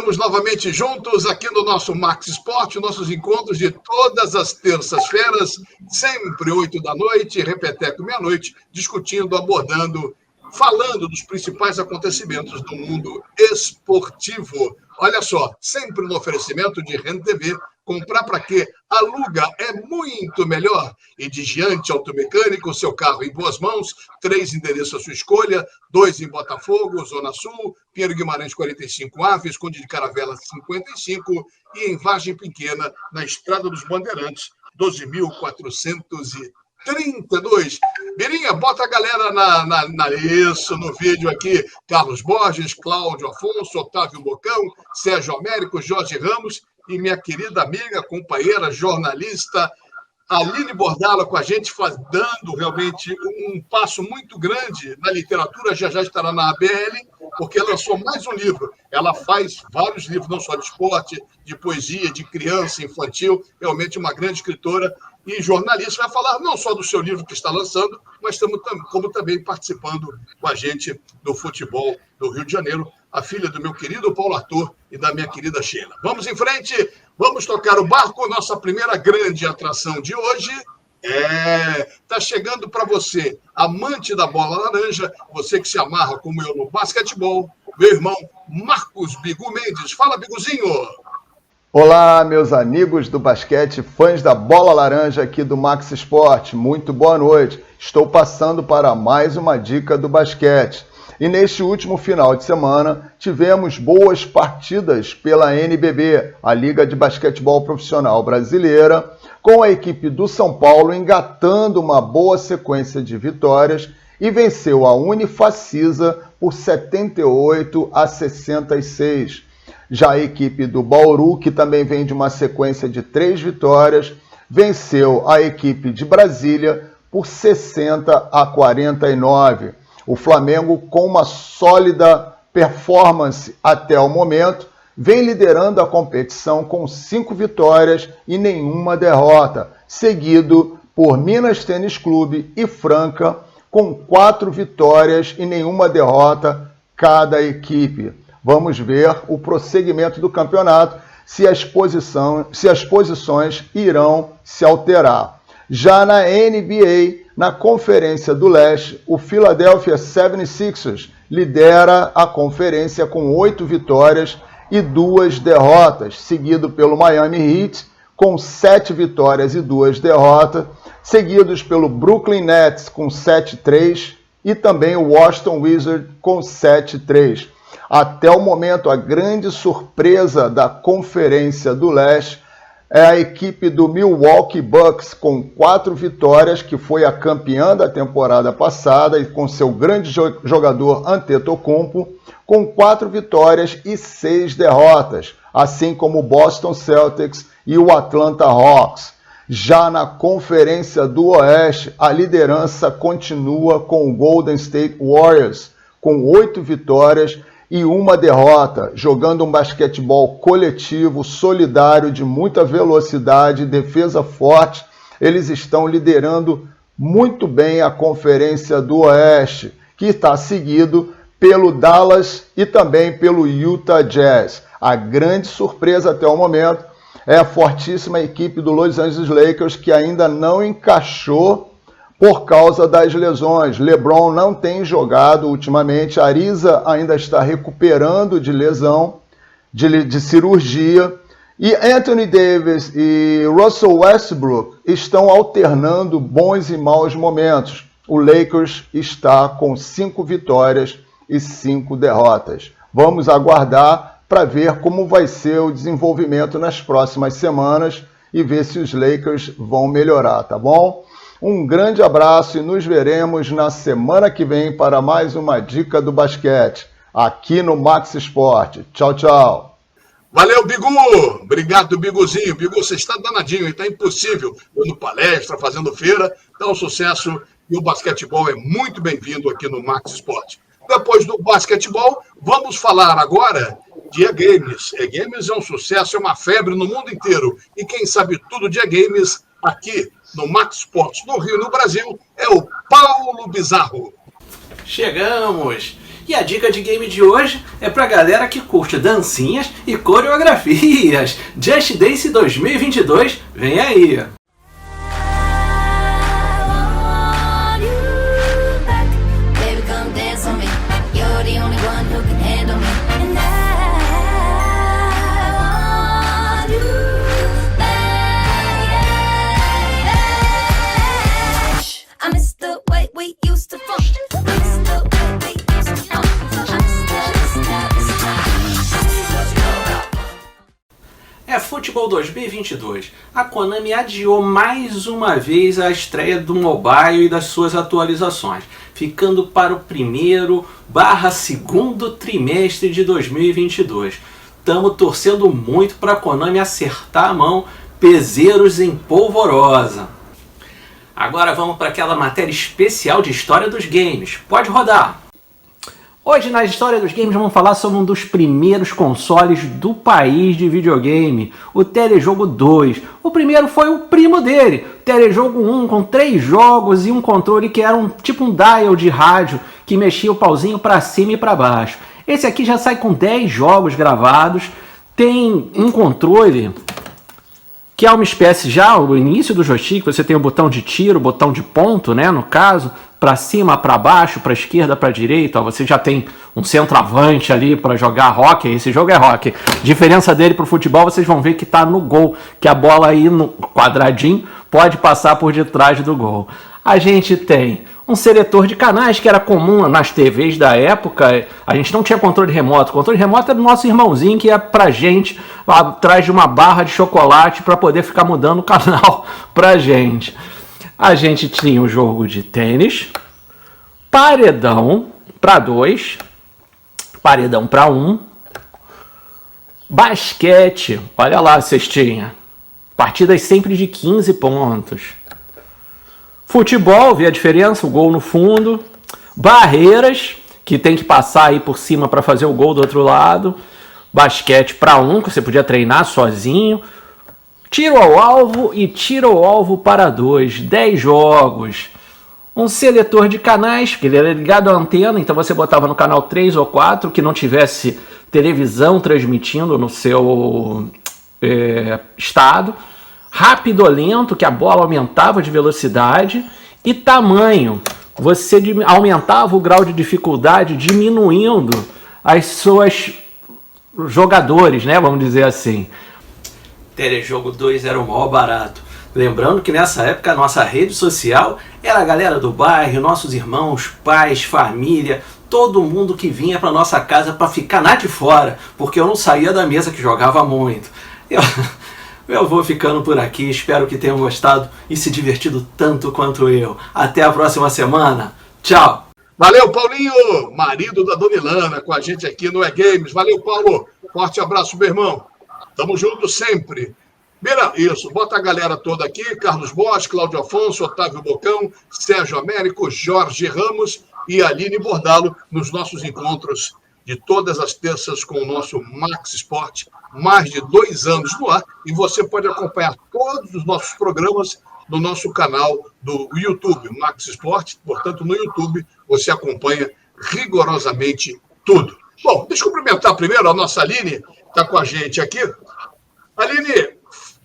Estamos novamente juntos aqui no nosso Max Sport, nossos encontros de todas as terças-feiras, sempre 8 da noite, repeteco meia-noite, discutindo, abordando, falando dos principais acontecimentos do mundo esportivo. Olha só, sempre no oferecimento de Renda TV. Comprar para quê? Aluga é muito melhor. E de Giante Automecânico, seu carro em boas mãos, 3 endereços à sua escolha, 2 em Botafogo, Zona Sul, Pinheiro Guimarães 45A, Visconde de Caravela 55 e em Vargem Pequena, na Estrada dos Bandeirantes, 12.432. Birinha, bota a galera isso, no vídeo aqui. Carlos Borges, Cláudio Afonso, Otávio Bocão, Sérgio Américo, Jorge Ramos e minha querida amiga, companheira, jornalista, Aline Bordalo com a gente, dando realmente um passo muito grande na literatura, já estará na ABL, porque lançou mais um livro. Ela faz vários livros, não só de esporte, de poesia, de criança, infantil, realmente uma grande escritora e jornalista. Vai falar não só do seu livro que está lançando, mas como também participando com a gente do futebol do Rio de Janeiro, a filha do meu querido Paulo Arthur e da minha querida Sheila. Vamos em frente, vamos tocar o barco. Nossa primeira grande atração de hoje está chegando para você, amante da bola laranja, você que se amarra como eu no basquetebol, meu irmão Marcos Bigu Mendes. Fala, Biguzinho! Olá, meus amigos do basquete, fãs da bola laranja aqui do Max Sport, muito boa noite. Estou passando para mais uma dica do basquete. E neste último final de semana, tivemos boas partidas pela NBB, a Liga de Basquetebol Profissional Brasileira, com a equipe do São Paulo engatando uma boa sequência de vitórias e venceu a Unifacisa por 78-66. Já a equipe do Bauru, que também vem de uma sequência de 3 vitórias, venceu a equipe de Brasília por 60-49. O Flamengo, com uma sólida performance até o momento, vem liderando a competição com 5 vitórias e nenhuma derrota, seguido por Minas Tênis Clube e Franca, com 4 vitórias e nenhuma derrota cada equipe. Vamos ver o prosseguimento do campeonato, se as posições irão se alterar. Já na NBA, na Conferência do Leste, o Philadelphia 76ers lidera a conferência com 8 vitórias e 2 derrotas, seguido pelo Miami Heat com 7 vitórias e 2 derrotas, seguidos pelo Brooklyn Nets com 7-3 e também o Washington Wizards com 7-3. Até o momento, a grande surpresa da Conferência do Leste é a equipe do Milwaukee Bucks com 4 vitórias, que foi a campeã da temporada passada e com seu grande jogador Antetokounmpo, com 4 vitórias e 6 derrotas, assim como o Boston Celtics e o Atlanta Hawks. Já na Conferência do Oeste, a liderança continua com o Golden State Warriors, com 8 vitórias e 1 derrota, jogando um basquetebol coletivo, solidário, de muita velocidade, defesa forte. Eles estão liderando muito bem a Conferência do Oeste, que está seguido pelo Dallas e também pelo Utah Jazz. A grande surpresa até o momento é a fortíssima equipe do Los Angeles Lakers, que ainda não encaixou por causa das lesões. LeBron não tem jogado ultimamente, Ariza ainda está recuperando de lesão, de cirurgia, e Anthony Davis e Russell Westbrook estão alternando bons e maus momentos. O Lakers está com 5 vitórias e 5 derrotas. Vamos aguardar para ver como vai ser o desenvolvimento nas próximas semanas e ver se os Lakers vão melhorar, tá bom? Um grande abraço e nos veremos na semana que vem para mais uma dica do basquete, aqui no Max Sport. Tchau, tchau. Valeu, Bigu! Obrigado, Biguzinho. Bigu, você está danadinho, está impossível. Dando palestra, fazendo feira, dá um sucesso e o basquetebol é muito bem-vindo aqui no Max Sport. Depois do basquetebol, vamos falar agora de e-games. E-games é um sucesso, é uma febre no mundo inteiro. E quem sabe tudo de e-games aqui no Max Sports, no Rio e no Brasil, é o Paulo Bizarro. Chegamos! E a dica de game de hoje é pra galera que curte dancinhas e coreografias. Just Dance 2022, vem aí! Futebol 2022, a Konami adiou mais uma vez a estreia do mobile e das suas atualizações, ficando para o primeiro/segundo trimestre de 2022. Estamos torcendo muito para a Konami acertar a mão, peseiros em polvorosa. Agora vamos para aquela matéria especial de história dos games. Pode rodar! Hoje na história dos games vamos falar sobre um dos primeiros consoles do país de videogame, o Telejogo 2. O primeiro foi o primo dele, o Telejogo 1, com 3 jogos e um controle que era tipo um dial de rádio que mexia o pauzinho para cima e para baixo. Esse aqui já sai com 10 jogos gravados, tem um controle que é uma espécie já, o início do joystick, você tem o botão de tiro, o botão de ponto, né, no caso, para cima, para baixo, para esquerda, para direita, ó, você já tem um centroavante ali para jogar hóquei, esse jogo é hóquei. Diferença dele para o futebol, vocês vão ver que está no gol, que a bola aí no quadradinho pode passar por detrás do gol. A gente tem um seletor de canais que era comum nas TVs da época. A gente não tinha controle remoto. O controle remoto era do nosso irmãozinho que ia pra gente atrás de uma barra de chocolate para poder ficar mudando o canal pra gente. A gente tinha o jogo de tênis, paredão para 2, paredão para 1, basquete, olha lá a cestinha, partidas sempre de 15 pontos. Futebol, vê a diferença, o gol no fundo. Barreiras, que tem que passar aí por cima para fazer o gol do outro lado. Basquete para 1, que você podia treinar sozinho. Tiro ao alvo e tiro ao alvo para 2. 10 jogos. Um seletor de canais, que ele era ligado à antena, então você botava no canal 3 ou 4, que não tivesse televisão transmitindo no seu estado. Rápido ou lento, que a bola aumentava de velocidade, e tamanho, você aumentava o grau de dificuldade diminuindo as suas jogadores, né, vamos dizer assim. Telejogo 2 era o maior barato. Lembrando que nessa época a nossa rede social era a galera do bairro, nossos irmãos, pais, família, todo mundo que vinha para nossa casa para ficar lá de fora, porque eu não saía da mesa que jogava muito. Eu vou ficando por aqui, espero que tenham gostado e se divertido tanto quanto eu. Até a próxima semana. Tchau! Valeu, Paulinho, marido da Dona Ilana, com a gente aqui no E-Games. Valeu, Paulo. Forte abraço, meu irmão. Tamo junto sempre. Mira, isso, bota a galera toda aqui. Carlos Bosch, Cláudio Afonso, Otávio Bocão, Sérgio Américo, Jorge Ramos e Aline Bordalo nos nossos encontros de todas as terças com o nosso Max Sport, mais de 2 anos no ar, e você pode acompanhar todos os nossos programas no nosso canal do YouTube, Max Sport. Portanto, no YouTube você acompanha rigorosamente tudo. Bom, deixa eu cumprimentar primeiro a nossa Aline, que está com a gente aqui. Aline,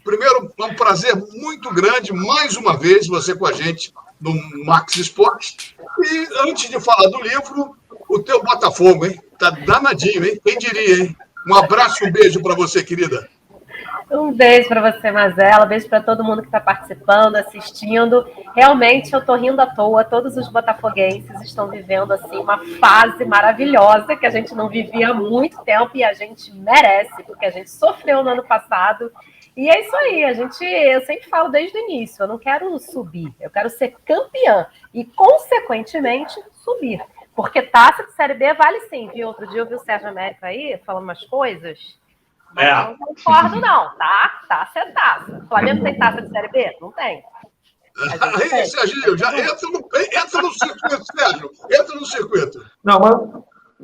primeiro, é um prazer muito grande, mais uma vez, você com a gente no Max Sport. E antes de falar do livro, o teu Botafogo, hein? Tá danadinho, hein? Quem diria, hein? Um abraço e um beijo para você, querida. Um beijo para você, Mazela. Beijo para todo mundo que está participando, assistindo. Realmente, eu estou rindo à toa. Todos os botafoguenses estão vivendo assim uma fase maravilhosa que a gente não vivia há muito tempo e a gente merece, porque a gente sofreu no ano passado. E é isso aí, eu sempre falo desde o início, eu não quero subir, eu quero ser campeã e, consequentemente, subir. Porque taça de Série B vale sim, viu? Outro dia eu vi o Sérgio Américo aí falando umas coisas. Não concordo, não, tá? Taça é taça. O Flamengo tem taça de Série B? Não tem. Aí, Serginho, já entra no circuito, Sérgio. Entra no circuito. Não, mas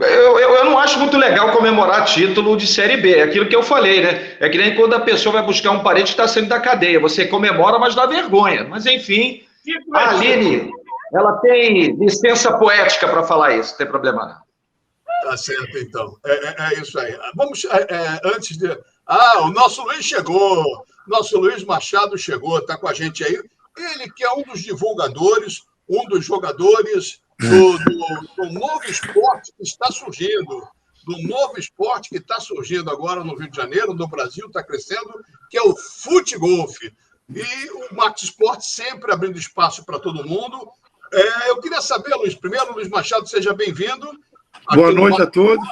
eu não acho muito legal comemorar título de Série B. É aquilo que eu falei, né? É que nem quando a pessoa vai buscar um parente que está saindo da cadeia. Você comemora, mas dá vergonha. Mas, enfim, a Aline, ela tem licença poética para falar isso. Não tem problema, não. Tá certo, então. É isso aí. Vamos, antes de... o nosso Luiz chegou. Nosso Luiz Machado chegou, está com a gente aí. Ele que é um dos divulgadores, um dos jogadores do novo esporte que está surgindo. Do novo esporte que está surgindo agora no Rio de Janeiro, no Brasil, está crescendo, que é o futegolf. E o Max Esporte sempre abrindo espaço para todo mundo. Eu queria saber, Luiz, primeiro, Luiz Machado, seja bem-vindo. Boa noite a todos.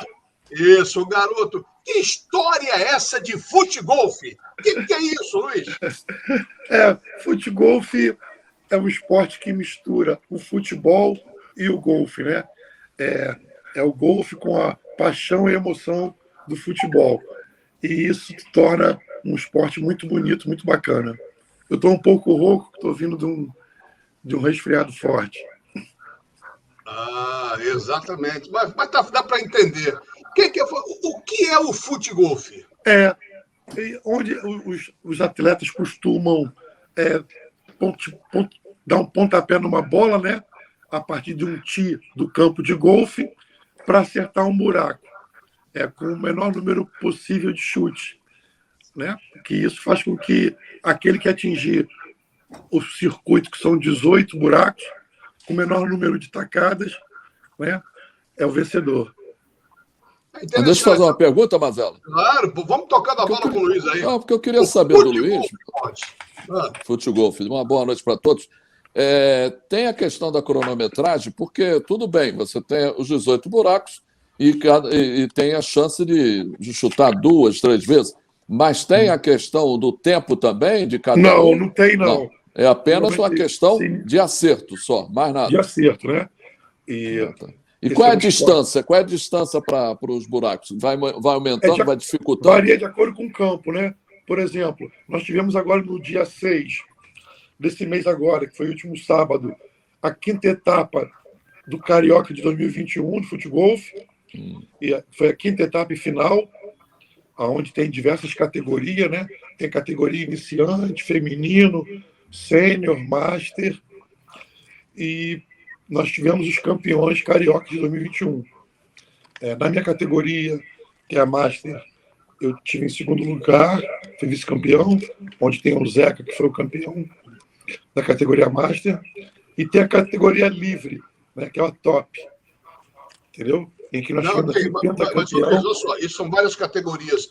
Isso, garoto. Que história é essa de futegolf? O que é isso, Luiz? Futegolf é um esporte que mistura o futebol e o golfe, né? É o golfe com a paixão e emoção do futebol. E isso torna um esporte muito bonito, muito bacana. Eu estou um pouco rouco, estou vindo de um resfriado forte. Exatamente. Mas dá para entender. O que é o futegolf? Onde os atletas costumam dar um pontapé numa bola, né? A partir de um tee do campo de golfe, para acertar um buraco, com o menor número possível de chute, né? Que isso faz com que aquele que atingir o circuito, que são 18 buracos, com o menor número de tacadas, né, é o vencedor. Deixa eu fazer uma pergunta, Mazela. Claro, vamos tocar da bola com o Luiz aí. Não, porque eu queria saber do Luiz. Futegolf, uma boa noite para todos. Tem a questão da cronometragem, porque tudo bem, você tem os 18 buracos e tem a chance de chutar 2, 3 vezes, mas tem a questão do tempo também de cada um? Não tem, não. É apenas uma questão de acerto só, mais nada. De acerto, né? E qual é a distância? Qual é a distância para os buracos? Vai aumentando, vai dificultando? Varia de acordo com o campo, né? Por exemplo, nós tivemos agora no dia 6 desse mês agora, que foi o último sábado, a 5ª etapa do Carioca de 2021 do futegolf. E foi a 5ª etapa e final, onde tem diversas categorias, né? Tem categoria iniciante, feminino, sênior, master. E nós tivemos os campeões carioca de 2021. Na minha categoria, que é a master, eu tive em segundo lugar, fui vice-campeão, onde tem o Zeca, que foi o campeão da categoria master, e tem a categoria livre, né, que é a top. Entendeu? Em que nós tivemos 50 campeões. Isso são várias categorias.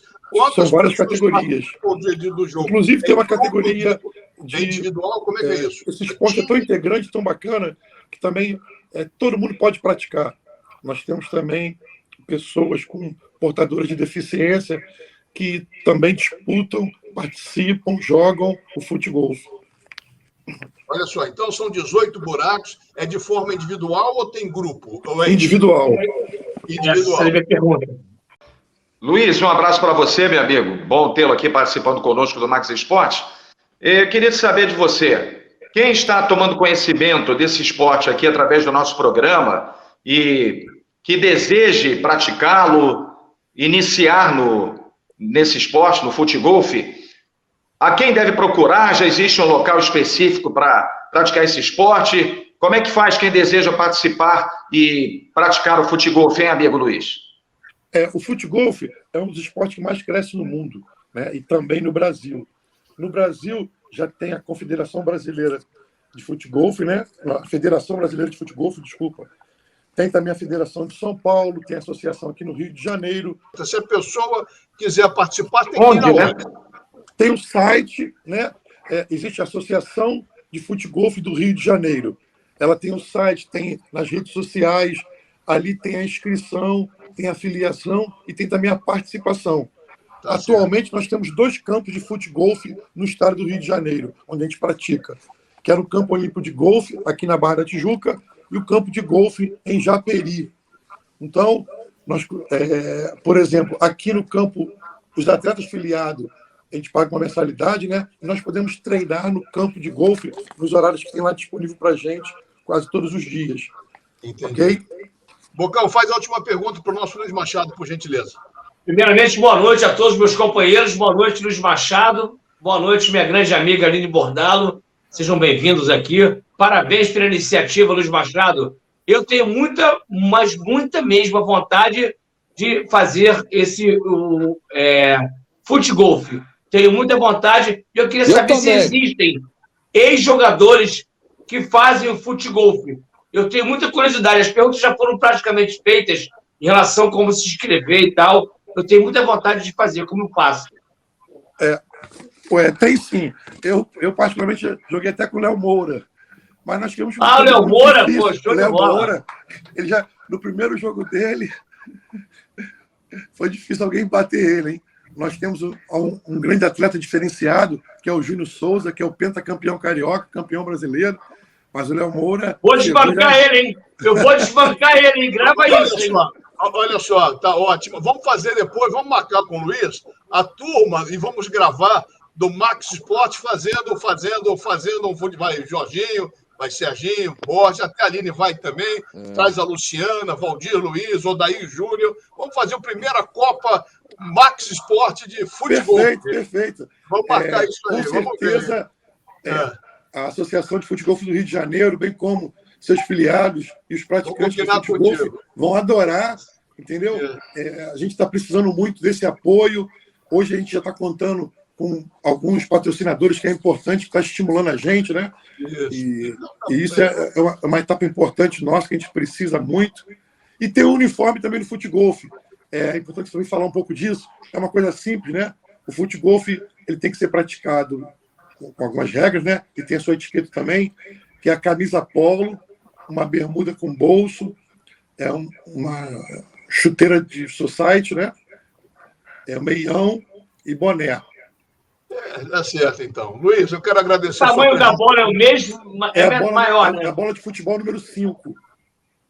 São várias categorias. Do jogo? Inclusive, tem uma categoria de individual. Como é que é isso? Esse esporte é tão integrante, tão bacana, que também todo mundo pode praticar. Nós temos também pessoas com portadoras de deficiência que também disputam, participam, jogam o futegolf. Olha só, então são 18 buracos. É de forma individual ou tem grupo? Ou individual. Individual. Luiz, um abraço para você, meu amigo. Bom tê-lo aqui participando conosco do Max Esporte. Eu queria saber de você, quem está tomando conhecimento desse esporte aqui através do nosso programa e que deseje praticá-lo, iniciar nesse esporte, no futegolf, a quem deve procurar? Já existe um local específico para praticar esse esporte? Como é que faz quem deseja participar e praticar o futegolf, hein, amigo Luiz? O futegolf é um dos esportes que mais cresce no mundo, né? E também no Brasil. No Brasil, já tem a Confederação Brasileira de Futegolf, né? A Federação Brasileira de Futegolf, desculpa. Tem também a Federação de São Paulo, tem a associação aqui no Rio de Janeiro. Se a pessoa quiser participar, tem que ir aonde? Tem o site, né? Existe a Associação de Futegolf do Rio de Janeiro. Ela tem o site, tem nas redes sociais, ali tem a inscrição, tem a filiação e tem também a participação. Atualmente, nós temos 2 campos de futegolf no estado do Rio de Janeiro, onde a gente pratica, que era o Campo Olímpico de Golfe, aqui na Barra da Tijuca, e o campo de golfe em Japeri. Então, nós, por exemplo, aqui no campo, os atletas filiados, a gente paga uma mensalidade, né? E nós podemos treinar no campo de golfe nos horários que tem lá disponível para a gente, quase todos os dias. Entendi. Ok? Bocão, faz a última pergunta para o nosso Luiz Machado, por gentileza. Primeiramente, boa noite a todos os meus companheiros. Boa noite, Luiz Machado. Boa noite, minha grande amiga Aline Bordalo. Sejam bem-vindos aqui. Parabéns pela iniciativa, Luiz Machado. eu tenho muita, mas muita mesma vontade de fazer esse futegolf. Tenho muita vontade. E eu queria saber se existem ex-jogadores que fazem o futegolf. Eu tenho muita curiosidade. As perguntas já foram praticamente feitas em relação a como se inscrever e tal. Eu tenho muita vontade de fazer. Como eu faço? Tem sim. Eu particularmente, joguei até com o Léo Moura. Mas nós tivemos... o Léo Moura? Pô, show de bola. Moura, ele já, no primeiro jogo dele, foi difícil alguém bater ele, hein? Nós temos um grande atleta diferenciado, que é o Júnior Souza, que é o pentacampeão carioca, campeão brasileiro. Mas o Léo Moura... Vou desbancar ele, hein? Eu vou desbancar ele, hein? Grava isso, hein, mano. Olha só, tá ótimo. Vamos fazer depois, vamos marcar com o Luiz a turma e vamos gravar do Max Sport fazendo um futebol. Vai Jorginho, vai Serginho, Borges, até a Aline vai também, traz a Luciana, Valdir Luiz, Odair Júnior. Vamos fazer a primeira Copa Max Sport de futebol. Perfeito. Vamos marcar isso aí. Com certeza, a Associação de Futebol do Rio de Janeiro, bem como seus filiados e os praticantes de futebol vão adorar, entendeu? A gente está precisando muito desse apoio. Hoje a gente já está contando com alguns patrocinadores que é importante, que está estimulando a gente, né? E isso é uma etapa importante nossa, que a gente precisa muito. E tem o uniforme também no futegolf. É importante também falar um pouco disso. É uma coisa simples, né? O futegolf ele tem que ser praticado com algumas regras, né? E tem a sua etiqueta também, que é a camisa polo, uma bermuda com bolso, uma chuteira de society, né? Meião e boné. É certo, então. Luiz, eu quero agradecer. O tamanho da bola é o mesmo? Maior, né? É a bola de futebol número 5.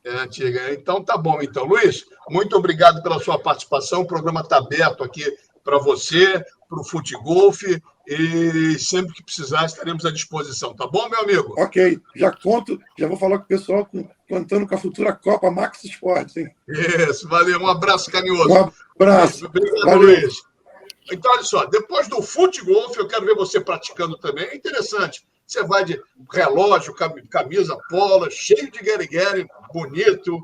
É antiga. Então, tá bom. Então, Luiz, muito obrigado pela sua participação. O programa está aberto aqui para você, para o Futgolf, e sempre que precisar estaremos à disposição. Tá bom, meu amigo? Ok. Já vou falar com o pessoal contando com a futura Copa Max Sports, hein? Isso, valeu. Um abraço carinhoso. Um abraço. Obrigado, valeu. Luiz. Então, olha só, depois do Futgolf, eu quero ver você praticando também. É interessante. Você vai de relógio, camisa polo, cheio de guerigueri, bonito,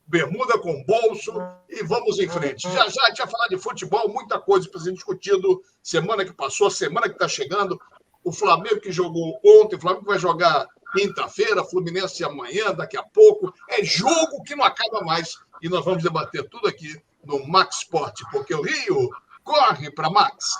bermuda com bolso, e vamos em frente. Já a gente vai falar de futebol, muita coisa para ser discutido semana que passou, semana que está chegando. O Flamengo que jogou ontem, o Flamengo vai jogar quinta-feira, Fluminense amanhã, daqui a pouco. É jogo que não acaba mais. E nós vamos debater tudo aqui no Max Sport, porque o Rio corre para Max.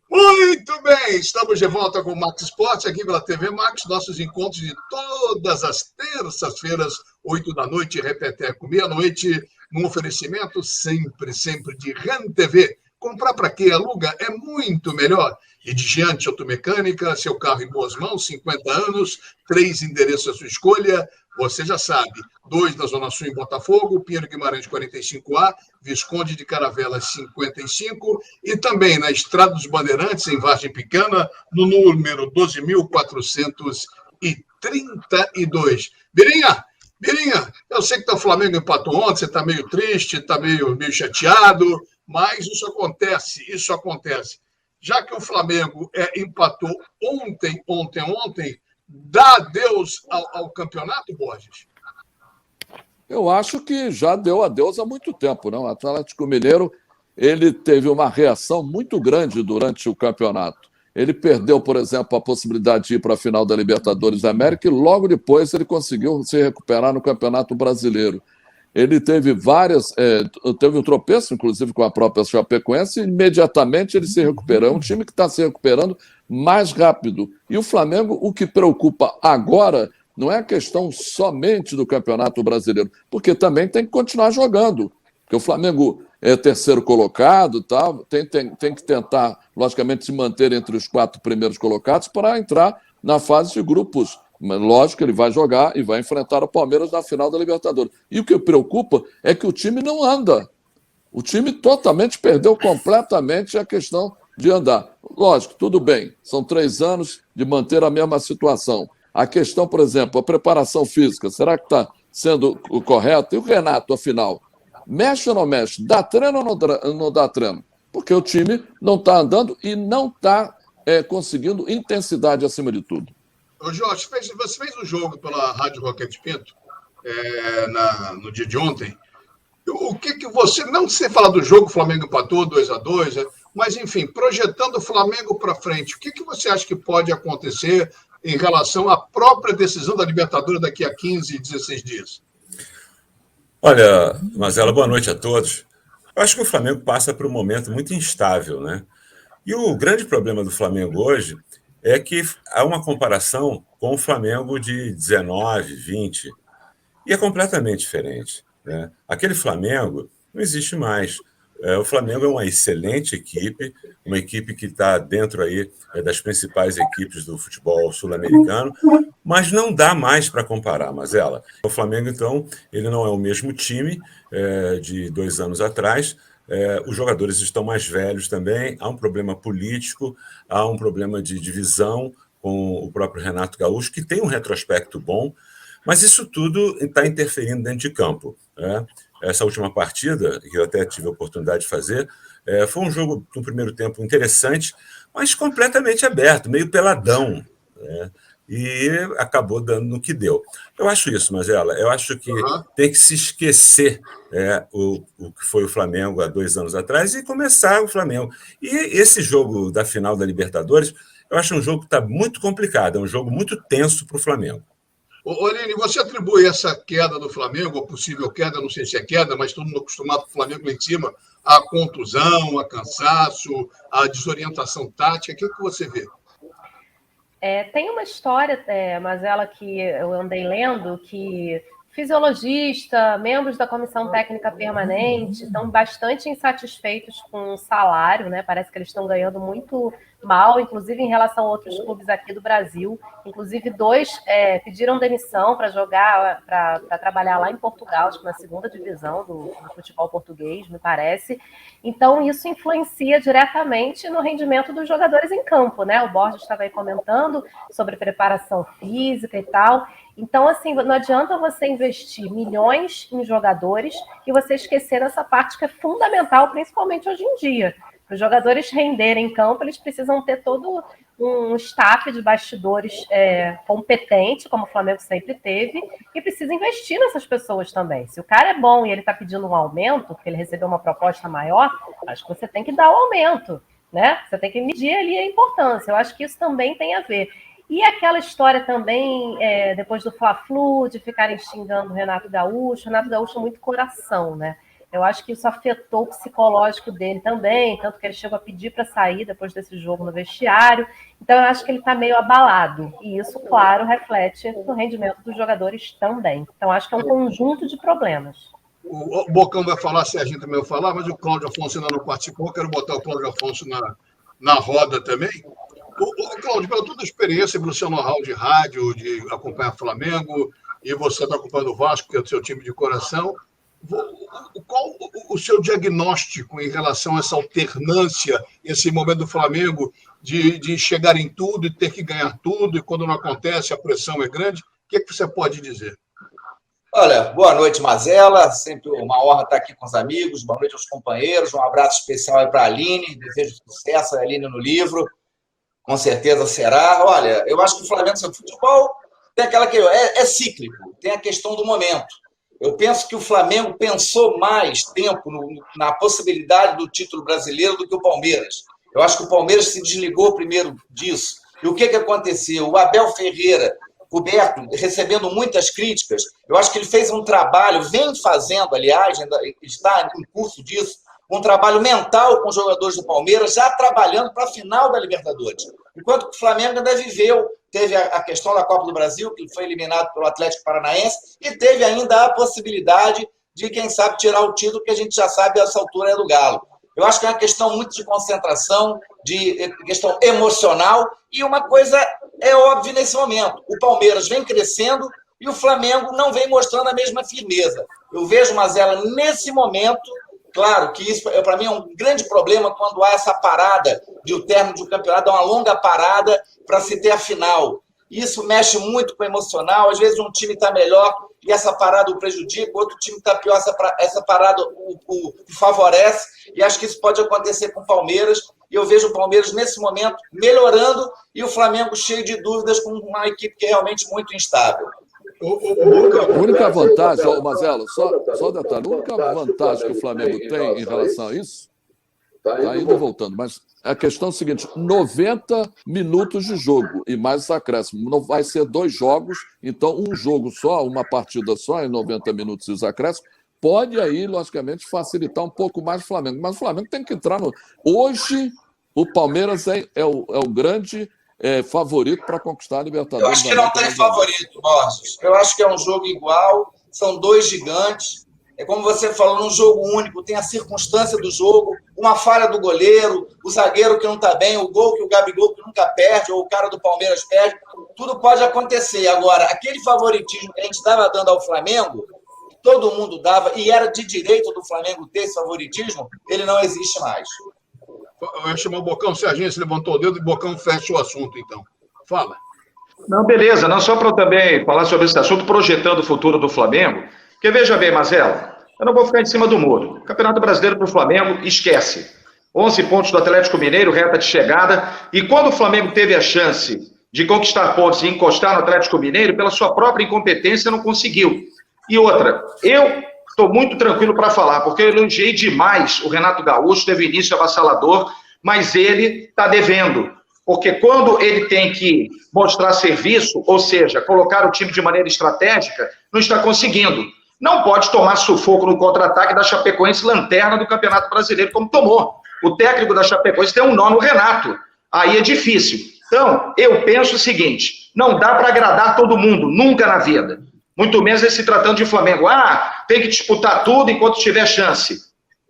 Muito bem, estamos de volta com o Max Sport, aqui pela TV Max, nossos encontros de todas as terças-feiras, 8 da noite, repeteco, meia-noite, num oferecimento sempre de RAN TV. Comprar para quê? Aluga é muito melhor. E de Giante Automecânica, seu carro em boas mãos, 50 anos, 3 endereços à sua escolha, você já sabe, 2 na Zona Sul em Botafogo, Pinheiro Guimarães 45A, Visconde de Caravelas 55, e também na Estrada dos Bandeirantes, em Vargem Pequena, no número 12.432. Birinha, eu sei que o Flamengo empatou ontem, você está meio triste, está meio chateado, mas isso acontece. Já que o Flamengo empatou ontem, dá adeus ao campeonato, Borges? Eu acho que já deu adeus há muito tempo, não? O Atlético Mineiro ele teve uma reação muito grande durante o campeonato. Ele perdeu, por exemplo, a possibilidade de ir para a final da Libertadores da América e logo depois ele conseguiu se recuperar no Campeonato Brasileiro. Ele teve teve um tropeço, inclusive, com a própria Chapecoense, e imediatamente ele se recuperou. É um time que está se recuperando mais rápido. E o Flamengo, o que preocupa agora, não é a questão somente do Campeonato Brasileiro, porque também tem que continuar jogando. Porque o Flamengo é terceiro colocado, tá? tem que tentar, logicamente, se manter entre os 4 primeiros colocados para entrar na fase de grupos. Mas, lógico, ele vai jogar e vai enfrentar o Palmeiras na final da Libertadores. E o que preocupa é que o time não anda. O time totalmente perdeu completamente a questão de andar. Lógico, tudo bem, são 3 anos de manter a mesma situação. A questão, por exemplo, a preparação física, será que está sendo correta? E o Renato, afinal, mexe ou não mexe? Dá treino ou não dá treino? Porque o time não está andando e não está conseguindo intensidade acima de tudo. Ô, Jorge, você fez um jogo pela Rádio Roquete Pinto no dia de ontem. O que você, não sei falar do jogo, o Flamengo empatou 2-2, mas, enfim, projetando o Flamengo para frente, o que você acha que pode acontecer em relação à própria decisão da Libertadores daqui a 15, 16 dias? Olha, Mazela, boa noite a todos. Eu acho que o Flamengo passa por um momento muito instável, né? E o grande problema do Flamengo hoje é que há uma comparação com o Flamengo de 19, 20, e é completamente diferente, né? Aquele Flamengo não existe mais. O Flamengo é uma excelente equipe, uma equipe que está dentro aí das principais equipes do futebol sul-americano, mas não dá mais para comparar, Mazela. O Flamengo, então, ele não é o mesmo time de 2 anos atrás. Os jogadores estão mais velhos também, há um problema político, há um problema de divisão com o próprio Renato Gaúcho, que tem um retrospecto bom, mas isso tudo está interferindo dentro de campo, né? Essa última partida, que eu até tive a oportunidade de fazer, foi um jogo, no primeiro tempo, interessante, mas completamente aberto, meio peladão, né? E acabou dando no que deu. Eu acho isso, Mazela, eu acho que tem que se esquecer o que foi o Flamengo há 2 anos atrás e começar o Flamengo. E esse jogo da final da Libertadores, eu acho um jogo que está muito complicado, é um jogo muito tenso para o Flamengo. Aline, você atribui essa queda do Flamengo, ou possível queda, não sei se é queda, mas todo mundo acostumado com o Flamengo lá em cima, a contusão, a cansaço, a desorientação tática, o que você vê? Tem uma história, Mazela, que eu andei lendo, que fisiologista, membros da comissão técnica permanente estão bastante insatisfeitos com o salário, né? Parece que eles estão ganhando muito mal, inclusive em relação a outros clubes aqui do Brasil. Inclusive, 2 pediram demissão para jogar, para trabalhar lá em Portugal, acho que na 2ª divisão do futebol português, me parece. Então, isso influencia diretamente no rendimento dos jogadores em campo, né? O Borges estava aí comentando sobre preparação física e tal. Então, assim, não adianta você investir milhões em jogadores e você esquecer essa parte que é fundamental, principalmente hoje em dia. Para os jogadores renderem em campo, eles precisam ter todo um staff de bastidores competente, como o Flamengo sempre teve, e precisa investir nessas pessoas também. Se o cara é bom e ele está pedindo um aumento, porque ele recebeu uma proposta maior, acho que você tem que dar o aumento, né? Você tem que medir ali a importância. Eu acho que isso também tem a ver. E aquela história também, depois do Fla-Flu, de ficarem xingando o Renato Gaúcho é muito coração, né? Eu acho que isso afetou o psicológico dele também, tanto que ele chegou a pedir para sair depois desse jogo no vestiário. Então, eu acho que ele está meio abalado. E isso, claro, reflete no rendimento dos jogadores também. Então, acho que é um conjunto de problemas. O Bocão vai falar, Serginho também vai falar, mas o Cláudio Afonso ainda não participou. Quero botar o Cláudio Afonso na roda também. Cláudio, pela toda a experiência, pelo seu know-how de rádio, de acompanhar o Flamengo, e você está acompanhando o Vasco, que é o seu time de coração, qual o seu diagnóstico em relação a essa alternância, esse momento do Flamengo de chegar em tudo e ter que ganhar tudo, e quando não acontece a pressão é grande? O que você pode dizer? Olha, boa noite, Mazela, sempre uma honra estar aqui com os amigos, boa noite aos companheiros, um abraço especial para a Aline, desejo sucesso a Aline no livro, com certeza será. Olha, eu acho que o Flamengo, seu futebol, tem aquela que é cíclico, tem a questão do momento. Eu penso que o Flamengo pensou mais tempo na possibilidade do título brasileiro do que o Palmeiras. Eu acho que o Palmeiras se desligou primeiro disso. E o que aconteceu? O Abel Ferreira, coberto, recebendo muitas críticas, eu acho que ele fez um trabalho, vem fazendo, aliás, ainda está em curso disso, um trabalho mental com os jogadores do Palmeiras, já trabalhando para a final da Libertadores. Enquanto que o Flamengo ainda viveu, teve a questão da Copa do Brasil, que foi eliminado pelo Atlético Paranaense, e teve ainda a possibilidade de, quem sabe, tirar o título, que a gente já sabe, a essa altura é do Galo. Eu acho que é uma questão muito de concentração, de questão emocional, e uma coisa é óbvia nesse momento. O Palmeiras vem crescendo e o Flamengo não vem mostrando a mesma firmeza. Eu vejo, Mazela, nesse momento, Claro que isso, para mim, é um grande problema quando há essa parada de o término de um campeonato, uma longa parada para se ter a final. Isso mexe muito com o emocional. Às vezes um time está melhor e essa parada o prejudica, o outro time está pior, essa parada o favorece. E acho que isso pode acontecer com o Palmeiras. E eu vejo o Palmeiras, nesse momento, melhorando e o Flamengo cheio de dúvidas com uma equipe que é realmente muito instável. A única vantagem, Mazela, só detalhe, a única vantagem que o Flamengo tem em relação a isso, está indo e voltando, mas a questão é a seguinte, 90 minutos de jogo e mais esse acréscimo, não vai ser 2 jogos, então um jogo só, uma partida só em 90 minutos e os acréscimos, pode aí, logicamente, facilitar um pouco mais o Flamengo, mas o Flamengo tem que entrar no... Hoje, o Palmeiras é o grande... favorito para conquistar a Libertadores. Eu acho que não tem favorito, Borges. Eu acho que é um jogo igual, são 2 gigantes. É como você falou, num jogo único, tem a circunstância do jogo, uma falha do goleiro, o zagueiro que não está bem, o gol que o Gabigol que nunca perde, ou o cara do Palmeiras perde, tudo pode acontecer. Agora, aquele favoritismo que a gente estava dando ao Flamengo, todo mundo dava, e era de direito do Flamengo ter esse favoritismo, ele não existe mais. Eu ia chamar o Bocão, o Serginho se levantou o dedo e o Bocão fecha o assunto, então. Fala. Não, beleza. Não, só para eu também falar sobre esse assunto, projetando o futuro do Flamengo. Porque veja bem, Mazela, eu não vou ficar em cima do muro. O Campeonato Brasileiro para o Flamengo, esquece. 11 pontos do Atlético Mineiro, reta de chegada. E quando o Flamengo teve a chance de conquistar pontos e encostar no Atlético Mineiro, pela sua própria incompetência, não conseguiu. E outra, eu estou muito tranquilo para falar, porque eu elogiei demais o Renato Gaúcho, teve início avassalador, mas ele está devendo. Porque quando ele tem que mostrar serviço, ou seja, colocar o time de maneira estratégica, não está conseguindo. Não pode tomar sufoco no contra-ataque da Chapecoense, lanterna do Campeonato Brasileiro, como tomou. O técnico da Chapecoense tem um nó no Renato. Aí é difícil. Então, eu penso o seguinte, não dá para agradar todo mundo, nunca na vida. Muito menos se tratando de Flamengo. Tem que disputar tudo enquanto tiver chance.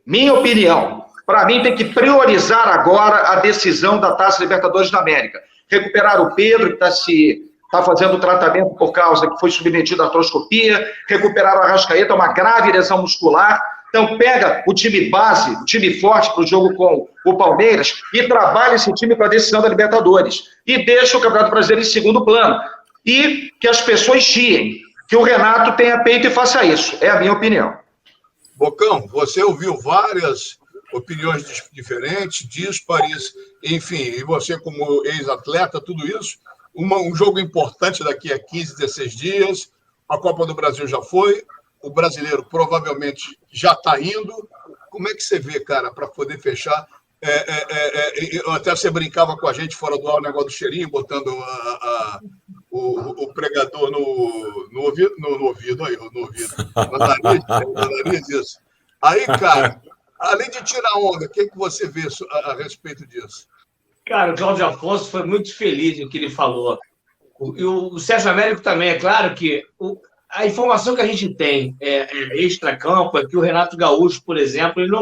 Minha opinião, para mim tem que priorizar agora a decisão da Taça Libertadores da América. Recuperar o Pedro, que está fazendo tratamento por causa que foi submetido à artroscopia, recuperar o Arrascaeta, uma grave lesão muscular. Então pega o time base, o time forte para o jogo com o Palmeiras e trabalha esse time para a decisão da Libertadores. E deixa o Campeonato Brasileiro em segundo plano. E que as pessoas chiem. Que o Renato tenha peito e faça isso. É a minha opinião. Bocão, você ouviu várias opiniões diferentes, díspares, enfim, e você como ex-atleta, tudo isso, um jogo importante daqui a 15, 16 dias, a Copa do Brasil já foi, o brasileiro provavelmente já está indo. Como é que você vê, cara, para poder fechar? Até você brincava com a gente fora do ar, o negócio do cheirinho, botando o pregador no ouvido, no nariz, isso. Aí, cara, além de tirar onda, o que você vê a respeito disso? Cara, o Cláudio Afonso foi muito feliz no que ele falou. E o Sérgio Américo também, é claro que a informação que a gente tem extra-campo é que o Renato Gaúcho, por exemplo, ele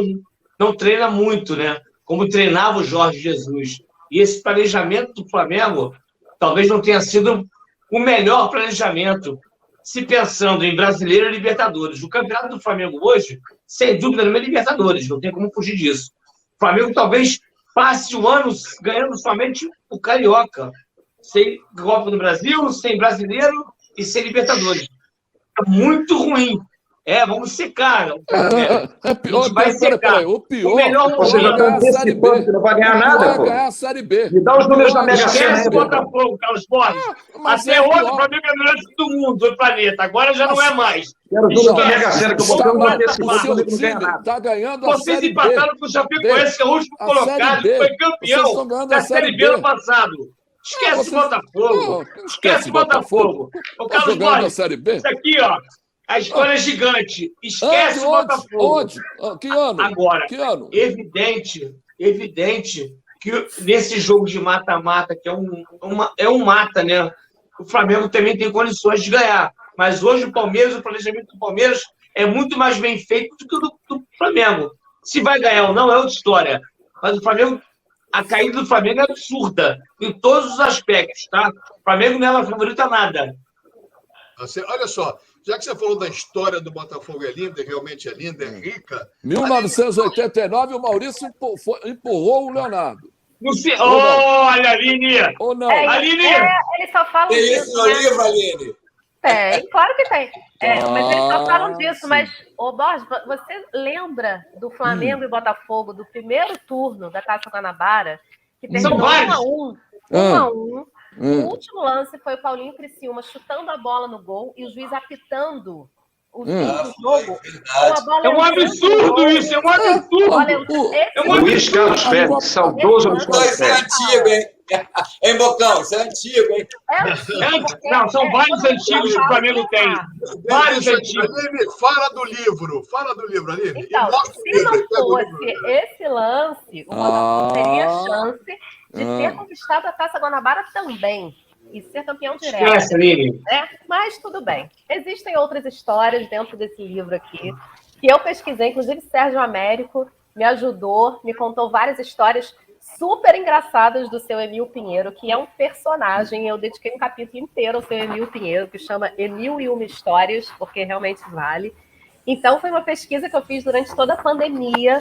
não treina muito, né? Como treinava o Jorge Jesus. E esse planejamento do Flamengo talvez não tenha sido o melhor planejamento, se pensando em Brasileiro e Libertadores. O campeonato do Flamengo hoje, sem dúvida, não é Libertadores, não tem como fugir disso. O Flamengo talvez passe o ano ganhando somente o Carioca, sem Copa do Brasil, sem Brasileiro e sem Libertadores. É muito ruim. Vamos secar. É pior, peraí, o pior. O melhor você já está antecipando que não vai ganhar nada, pô. Vai ganhar a Série B. Me dá os números da Mega Sena. Esquece Botafogo, Carlos Borges. Até hoje o Flamengo é o melhor do mundo, do planeta. Agora já não é mais. Quero os números da Mega Sena, que eu vou dar uma antecipação. O time está ganhando a Vocês Série B. empataram com o Chapecoense, que é o último colocado, que foi campeão da Série B ano passado. Esquece Botafogo. Esquece Botafogo. O Carlos Borges, isso aqui, ó. A história é gigante. Esquece o Botafogo. Onde? Que ano? Agora, que ano? Evidente que nesse jogo de mata-mata, que é um mata, né? O Flamengo também tem condições de ganhar. Mas hoje o planejamento do Palmeiras é muito mais bem feito do que o do Flamengo. Se vai ganhar ou não é outra história. Mas o Flamengo, a caída do Flamengo é absurda em todos os aspectos, tá? O Flamengo não é uma favorita a nada. Olha só, já que você falou da história do Botafogo é linda, realmente é linda, é rica. 1989, o Maurício empurrou o Leonardo. Olha, Aline! Ou não? Aline! Eles só falam Tem disso, isso no livro, Aline? Tem, claro que tem. Mas eles só falam disso. Sim. Mas, Borges, você lembra do Flamengo e Botafogo do primeiro turno da Taça Guanabara? Que terminou 1-1. 1-1. O último lance foi o Paulinho Criciúma chutando a bola no gol e o juiz apitando o jogo. É um absurdo isso, é um absurdo. Luiz Carlos Félix, saudoso Luiz Carlos Félix. Isso é antigo, hein? Hein, Bocão? Isso é antigo, hein? Não, são vários antigos que o Flamengo tem. Vários antigos. Aline, fala do livro, Aline. Então, se não fosse esse lance, o Botafogo teria chance de ter conquistado a Taça Guanabara também. E ser campeão direto. Mas tudo bem. Existem outras histórias dentro desse livro aqui, que eu pesquisei, inclusive Sérgio Américo me ajudou, me contou várias histórias super engraçadas do seu Emil Pinheiro, que é um personagem. Eu dediquei um capítulo inteiro ao seu Emil Pinheiro, que chama Emil e Uma Histórias, porque realmente vale. Então, foi uma pesquisa que eu fiz durante toda a pandemia.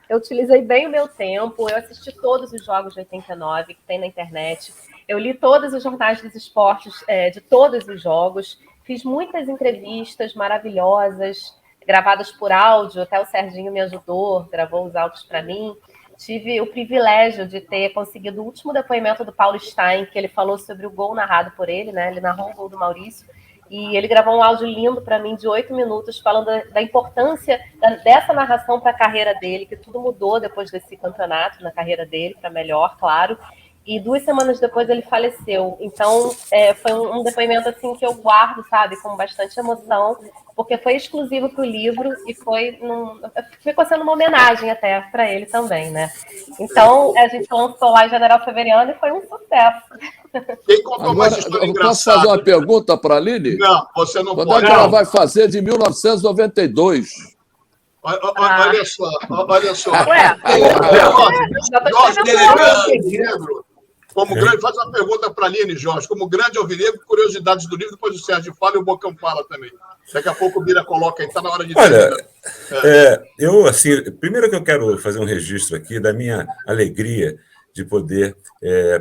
Eu utilizei bem o meu tempo, eu assisti todos os jogos de 89 que tem na internet, eu li todos os jornais dos esportes de todos os jogos, fiz muitas entrevistas maravilhosas, gravadas por áudio, até o Serginho me ajudou, gravou os áudios para mim. Tive o privilégio de ter conseguido o último depoimento do Paulo Stein, que ele falou sobre o gol narrado por ele, né? Ele narrou o gol do Maurício, e ele gravou um áudio lindo para mim de 8 minutos, falando da importância dessa narração para a carreira dele, que tudo mudou depois desse campeonato, na carreira dele, para melhor, claro. E 2 semanas depois ele faleceu. Então, foi um depoimento assim que eu guardo, sabe, com bastante emoção, porque foi exclusivo para o livro e ficou sendo uma homenagem até para ele também, né? Então, a gente lançou lá em General Severiano e foi um sucesso. Quem contou mais história engraçada? Posso fazer uma pergunta para a Aline? Não, você não pode. Quando é que ela vai fazer de 1992? Olha só. Ué, como grande, faz uma pergunta para a Aline, Jorge. Como grande alvinegro, curiosidades do livro, depois o Sérgio fala e o Bocão fala também. Daqui a pouco o Bira coloca aí, está na hora de... Olha, eu, assim, primeiro que eu quero fazer um registro aqui da minha alegria de poder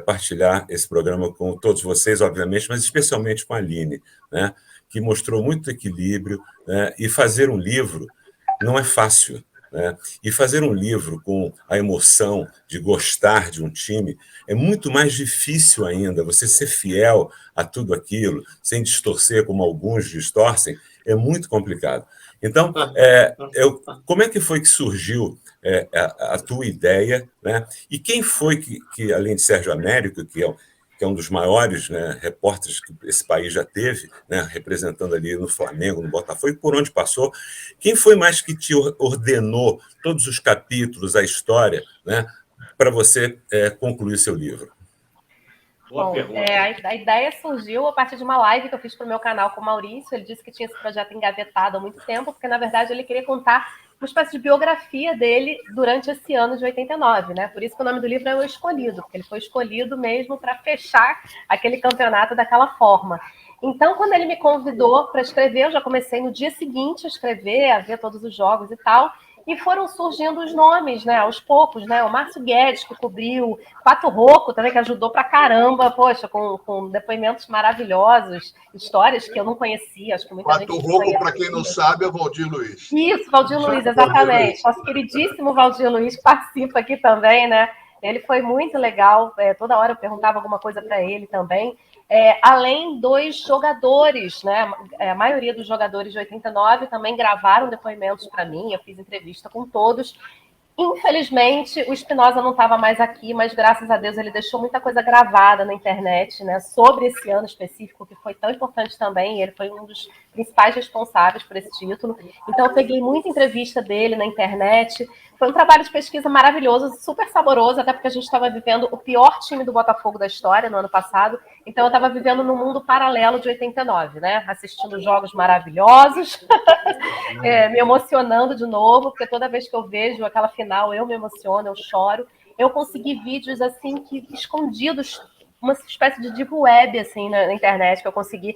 partilhar esse programa com todos vocês, obviamente, mas especialmente com a Aline, né, que mostrou muito equilíbrio, né, e fazer um livro não é fácil, né? E fazer um livro com a emoção de gostar de um time é muito mais difícil ainda. Você ser fiel a tudo aquilo, sem distorcer como alguns distorcem, é muito complicado. Então, como é que foi que surgiu a tua ideia, né? E quem foi que além de Sérgio Américo, que é um dos maiores, né, repórteres que esse país já teve, né, representando ali no Flamengo, no Botafogo, por onde passou, quem foi mais que te ordenou todos os capítulos, a história, né, para você concluir seu livro? Bom, a ideia surgiu a partir de uma live que eu fiz para o meu canal com o Maurício. Ele disse que tinha esse projeto engavetado há muito tempo, porque, na verdade, ele queria contar uma espécie de biografia dele durante esse ano de 89, né? Por isso que o nome do livro é O Escolhido, porque ele foi escolhido mesmo para fechar aquele campeonato daquela forma. Então, quando ele me convidou para escrever, eu já comecei no dia seguinte a escrever, a ver todos os jogos e tal, e foram surgindo os nomes, né, aos poucos, né? O Márcio Guedes, que cobriu, Pato Rocco também, que ajudou pra caramba, poxa, com depoimentos maravilhosos, histórias que eu não conhecia, acho que muita gente Pato Rocco, para quem não sabe, é o Valdir Luiz. Isso, Valdir Luiz, exatamente. Nosso queridíssimo Valdir Luiz, que participa aqui também, né? Ele foi muito legal, toda hora eu perguntava alguma coisa para ele também. Além dos jogadores, né? A maioria dos jogadores de 89 também gravaram depoimentos para mim, eu fiz entrevista com todos. Infelizmente, o Espinosa não estava mais aqui, mas graças a Deus ele deixou muita coisa gravada na internet, né, sobre esse ano específico, que foi tão importante também. Ele foi um dos principais responsáveis por esse título. Então, eu peguei muita entrevista dele na internet. Foi um trabalho de pesquisa maravilhoso, super saboroso, até porque a gente estava vivendo o pior time do Botafogo da história no ano passado. Então, eu estava vivendo num mundo paralelo de 89, né? Assistindo jogos maravilhosos, me emocionando de novo, porque toda vez que eu vejo aquela final, eu me emociono, eu choro. Eu consegui vídeos assim que escondidos uma espécie de deep web, assim, na internet, que eu consegui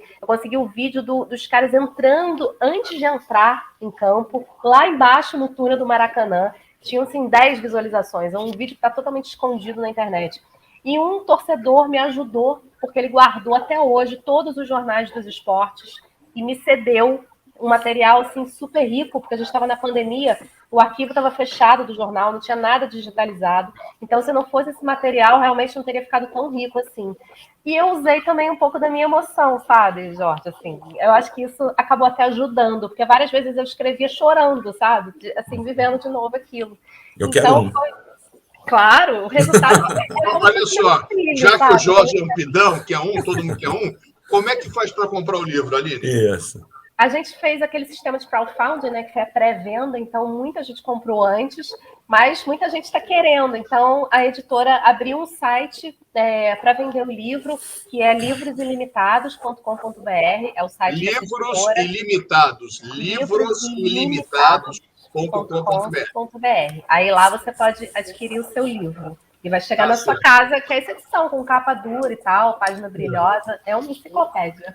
o vídeo dos caras entrando, antes de entrar em campo, lá embaixo no túnel do Maracanã. Tinham, assim, 10 visualizações. É um vídeo que está totalmente escondido na internet. E um torcedor me ajudou, porque ele guardou até hoje todos os jornais dos esportes e me cedeu um material, assim, super rico, porque a gente estava na pandemia, o arquivo estava fechado do jornal, não tinha nada digitalizado. Então, se não fosse esse material, realmente não teria ficado tão rico assim. E eu usei também um pouco da minha emoção, sabe, Jorge? Assim, eu acho que isso acabou até ajudando, porque várias vezes eu escrevia chorando, sabe? Assim, vivendo de novo aquilo. Eu quero um. Claro, o resultado... Olha só, já que o Jorge é um pidão, que é um, todo mundo quer um, como é que faz para comprar o livro, Aline? Isso. A gente fez aquele sistema de crowdfunding, né, que é a pré-venda, então muita gente comprou antes, mas muita gente está querendo. Então a editora abriu um site para vender o livro, que é livrosilimitados.com.br, é o site livrosilimitados.com.br. Aí lá você pode adquirir o seu livro. E vai chegar na sua casa, que é essa edição, com capa dura e tal, página brilhosa. É uma enciclopédia.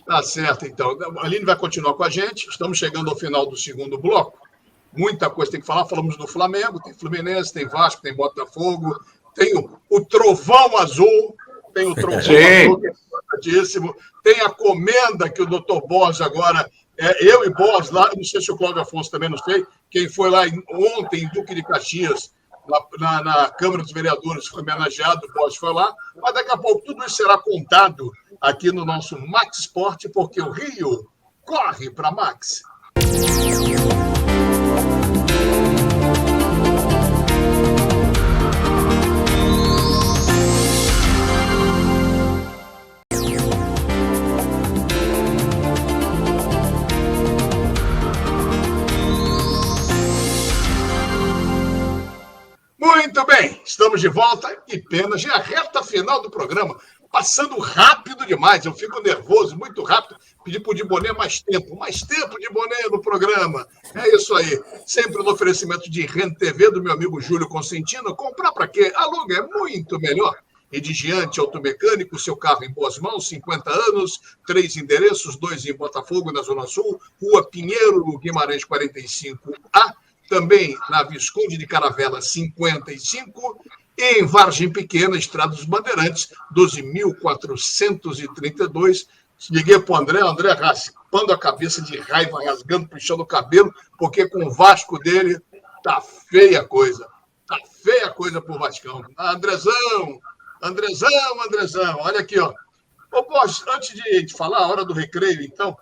Tá certo, então. A Aline vai continuar com a gente. Estamos chegando ao final do segundo bloco. Muita coisa tem que falar. Falamos do Flamengo, tem Fluminense, tem Vasco, tem Botafogo, tem o Trovão Azul, tem o Trovão Azul, que é importantíssimo. Tem a comenda que o Dr. Borges agora... eu e Borges lá, não sei se o Cláudio Afonso também não sei, quem foi lá ontem em Duque de Caxias, na Câmara dos Vereadores, foi homenageado, o Borges foi lá, mas daqui a pouco tudo isso será contado aqui no nosso Max Sport, porque o Rio corre para Max. Muito bem, estamos de volta e pena, já é a reta final do programa, passando rápido demais, eu fico nervoso, muito rápido, pedi para o Dibonê mais tempo Dibonê no programa, é isso aí, sempre no oferecimento de Rent TV do meu amigo Júlio Consentino, comprar para quê? Aluga, é muito melhor. Edigiante Automecânico, seu carro em boas mãos, 50 anos, 3 endereços, 2 em Botafogo, na Zona Sul, Rua Pinheiro, Guimarães 45A, também na Visconde de Caravela 55, e em Vargem Pequena, Estrada dos Bandeirantes, 12.432. Liguei para o André raspando a cabeça de raiva, rasgando, puxando o cabelo, porque com o Vasco dele tá feia a coisa. Tá feia a coisa pro Vascão. Andrezão, olha aqui, ó. Ô, Borges, antes de falar a hora do recreio, então,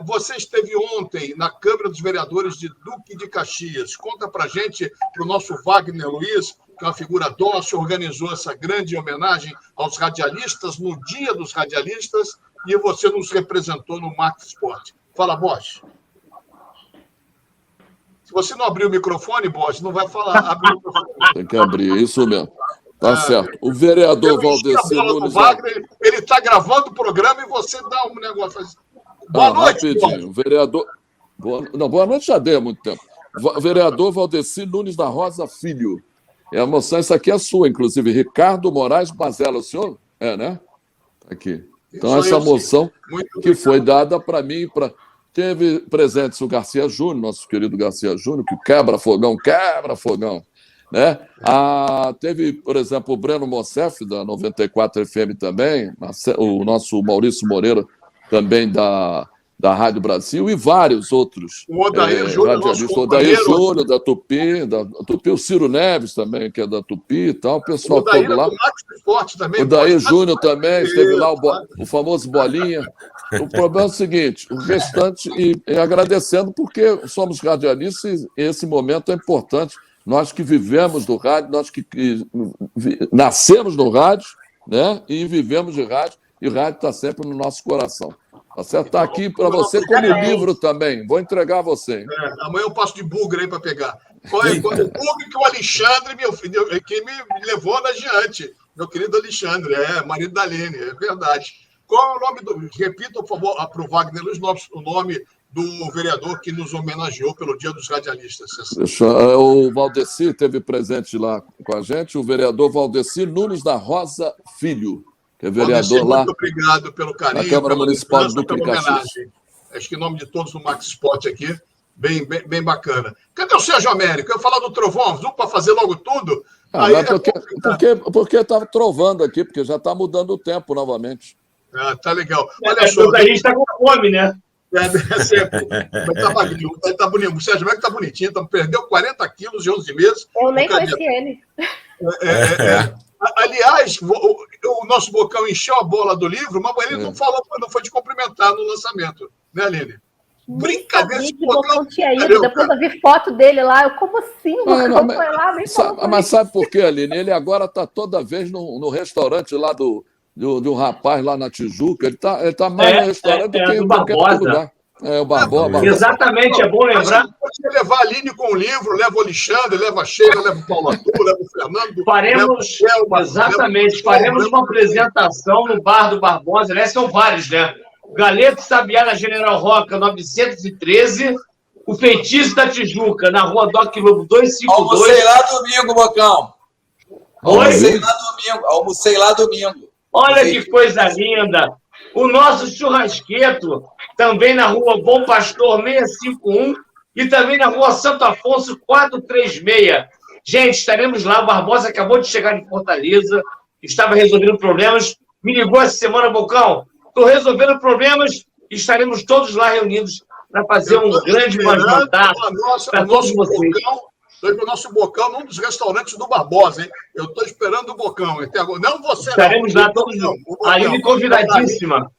você esteve ontem na Câmara dos Vereadores de Duque de Caxias. Conta para a gente, para o nosso Wagner Luiz, que é uma figura dócil, organizou essa grande homenagem aos radialistas, no Dia dos Radialistas, e você nos representou no Max Sport. Fala, Borges. Se você não abrir o microfone, Borges, não vai falar. Abre o microfone. Tem que abrir, isso mesmo. Tá certo. O vereador Valdeci Nunes... Wagner, ele está gravando o programa e você dá um negócio... Boa noite, rapidinho. Vereador... Boa noite já dei há muito tempo. Vereador Valdeci Nunes da Rosa Filho. É a moção, essa aqui é sua, inclusive. Ricardo Moraes Bazella. O senhor? É, né? Aqui. Então, essa moção que foi dada para mim... Teve presentes o Garcia Júnior, nosso querido Garcia Júnior, que quebra fogão. Né? Teve, por exemplo, o Breno Mossef, da 94 FM também, o nosso Maurício Moreira, também da Rádio Brasil, e vários outros. O Odair Júnior, o Odair Júnior, da Tupi, o Ciro Neves também, que é da Tupi e tal, o pessoal todo lá. O Odair Júnior também, esteve lá, o famoso Bolinha. O problema é o seguinte, o restante, e agradecendo, porque somos radialistas e esse momento é importante. Nós que vivemos do rádio, nós que nascemos no rádio, né? E vivemos de rádio, e o rádio está sempre no nosso coração. Tá certo? Está aqui para você como livro também. Vou entregar a você. Amanhã eu passo de bugre aí para pegar. O bugre que o Alexandre, meu filho, que me levou adiante. Meu querido Alexandre, marido da Aline, é verdade. Qual é o nome do... Repita, por favor, para o Wagner Luiz, o nome do vereador que nos homenageou pelo Dia dos Radialistas. O Valdeci esteve presente lá com a gente, o vereador Valdeci Nunes da Rosa Filho, que é vereador Valdeci, lá muito obrigado pelo carinho, na Câmara Municipal de pela homenagem. Acho que em nome de todos do Max Sport aqui, bem bacana. Cadê o Sérgio Américo? Eu ia falar do Trovão Azul para fazer logo tudo. Porque estava trovando aqui, porque já está mudando o tempo novamente. Tá legal. Olha só. A gente está com fome, né? Tá magrinho, tá bonito. O Sérgio Américo tá bonitinho, perdeu 40 quilos em 11 meses. Eu nem conheci ele. Aliás, o nosso Bocão encheu a bola do livro, mas ele não falou, não foi te cumprimentar no lançamento, né, Aline? Brincadeira, esse Bocão tinha ido. Depois eu vi foto dele lá. Eu, como assim? O Bocão foi lá, nem falou. Mas sabe por quê, Aline? Ele agora está toda vez no restaurante lá de um rapaz lá na Tijuca. Ele tá mais no restaurante do que em qualquer outro lugar. O Barbosa. Exatamente, é bom lembrar. Pode levar a Aline com o livro, leva o Alexandre, leva a Sheila, leva o Paulo Arthur, leva o Fernando. Faremos uma apresentação no bar do Barbosa, né? São vários, né? O Galeto Sabiá na General Roca, 913. O Feitiço da Tijuca, na rua Doc Lobo 252. Almocei lá domingo, Bocão. Oi? Almocei lá domingo. Olha que coisa linda. O nosso churrasqueto, também na rua Bom Pastor 651 e também na rua Santo Afonso 436. Gente, estaremos lá. O Barbosa acabou de chegar em Fortaleza, estava resolvendo problemas. Me ligou essa semana, Bocão. Estou resolvendo problemas e estaremos todos lá reunidos para fazer um grande jantar para todos vocês. Estou com o nosso Bocão num dos restaurantes do Barbosa, hein? Eu estou esperando o Bocão. Não você, estaremos lá todos. Aline convidadíssima.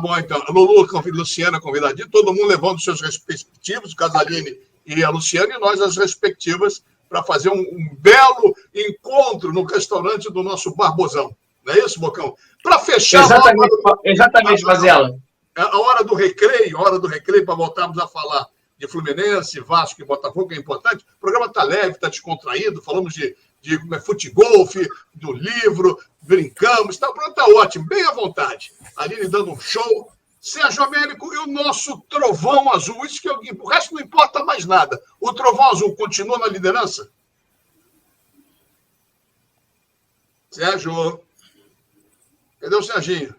Bom, então. Lulu, Luciana convidadinha, todo mundo levando os seus respectivos, o Casaline e a Luciana, e nós as respectivas, para fazer um belo encontro no restaurante do nosso Barbosão. Não é isso, Bocão? Para fechar... Exatamente, Mazela. A hora do recreio, para voltarmos a falar de Fluminense, Vasco e Botafogo, que é importante. O programa está leve, está descontraído, falamos de futebol, do livro, brincamos, o programa está ótimo, bem à vontade. A Aline dando um show. Sérgio Américo e o nosso Trovão Azul, isso que o resto não importa mais nada. O Trovão Azul continua na liderança? Sérgio. Cadê o Serginho?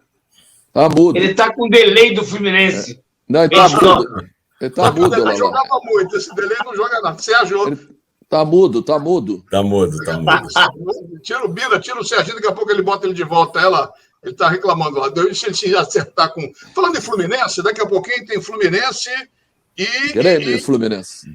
Tá mudo. Ele está com delay do Fluminense. Não, ele está mudo. Ele tá mudo, ele jogava muito, esse delay não joga nada. Sérgio. Tá mudo. Tá mudo. Tira o Bira, tira o Serginho, daqui a pouco ele bota ele de volta. Ele tá reclamando lá. Deixa ele acertar com. Falando em Fluminense, daqui a pouquinho tem Fluminense e. Grêmio Fluminense.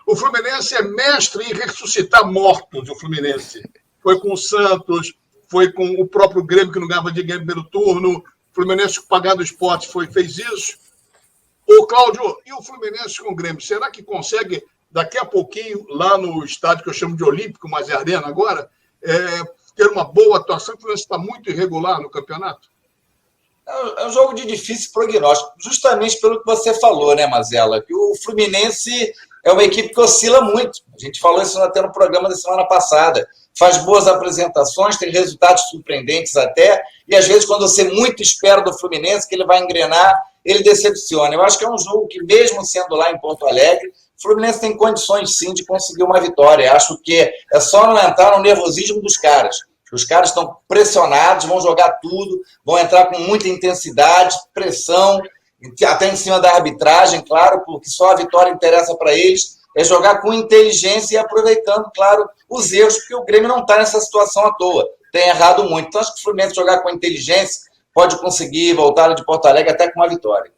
O Fluminense é mestre em ressuscitar mortos, o Fluminense. Foi com o Santos, foi com o próprio Grêmio, que não ganhava de Grêmio pelo turno. O Fluminense, pagando o esporte, fez isso. Ô, Cláudio, e o Fluminense com o Grêmio? Será que consegue, daqui a pouquinho, lá no estádio que eu chamo de Olímpico, mas é Arena agora, ter uma boa atuação? O Fluminense está muito irregular no campeonato? É um jogo de difícil prognóstico, justamente pelo que você falou, né, Mazela? Que o Fluminense é uma equipe que oscila muito. A gente falou isso até no programa da semana passada. Faz boas apresentações, tem resultados surpreendentes até, e às vezes, quando você muito espera do Fluminense que ele vai engrenar, ele decepciona. Eu acho que é um jogo que, mesmo sendo lá em Porto Alegre, o Fluminense tem condições, sim, de conseguir uma vitória. Acho que é só não entrar no nervosismo dos caras. Os caras estão pressionados, vão jogar tudo, vão entrar com muita intensidade, pressão, até em cima da arbitragem, claro, porque só a vitória interessa para eles. É jogar com inteligência e aproveitando, claro, os erros, porque o Grêmio não está nessa situação à toa. Tem errado muito. Então, acho que o Fluminense jogar com inteligência pode conseguir voltar de Porto Alegre até com uma vitória.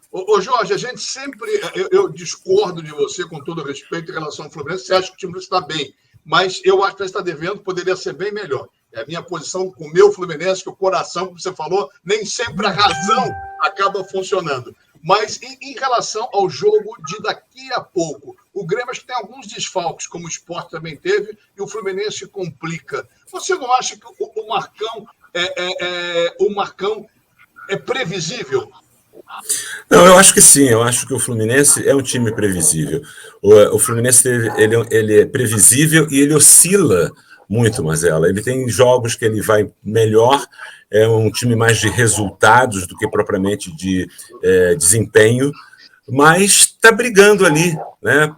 Ô Jorge, a gente sempre... Eu discordo de você, com todo respeito, em relação ao Fluminense. Você acha que o time está bem, mas eu acho que ele está devendo, poderia ser bem melhor. É a minha posição com o meu Fluminense, que o coração, como você falou, nem sempre a razão acaba funcionando. Mas em relação ao jogo de daqui a pouco, o Grêmio acho que tem alguns desfalques, como o Sport também teve, e o Fluminense complica. Você não acha que o Marcão é previsível? Não, eu acho que sim. Eu acho que o Fluminense é um time previsível. O Fluminense ele é previsível e ele oscila muito, Mazella. Ele tem jogos que ele vai melhor, é um time mais de resultados do que propriamente de desempenho, mas está brigando ali, né,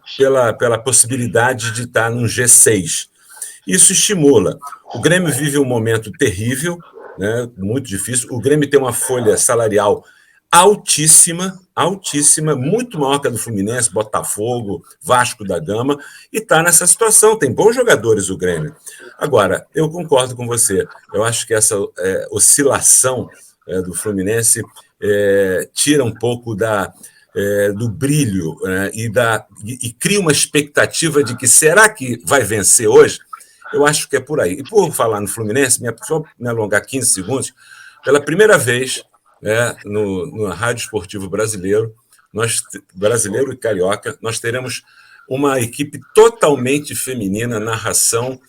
pela possibilidade de estar num G6. Isso estimula. O Grêmio vive um momento terrível, né, muito difícil. O Grêmio tem uma folha salarial altíssima, muito maior que a do Fluminense, Botafogo, Vasco da Gama, e está nessa situação. Tem bons jogadores o Grêmio. Agora, eu concordo com você. Eu acho que essa oscilação do Fluminense tira um pouco do brilho e cria uma expectativa de que será que vai vencer hoje? Eu acho que é por aí. E por falar no Fluminense, só me alongar 15 segundos, pela primeira vez no Rádio Esportivo Brasileiro, brasileiro e carioca, nós teremos uma equipe totalmente feminina, narração,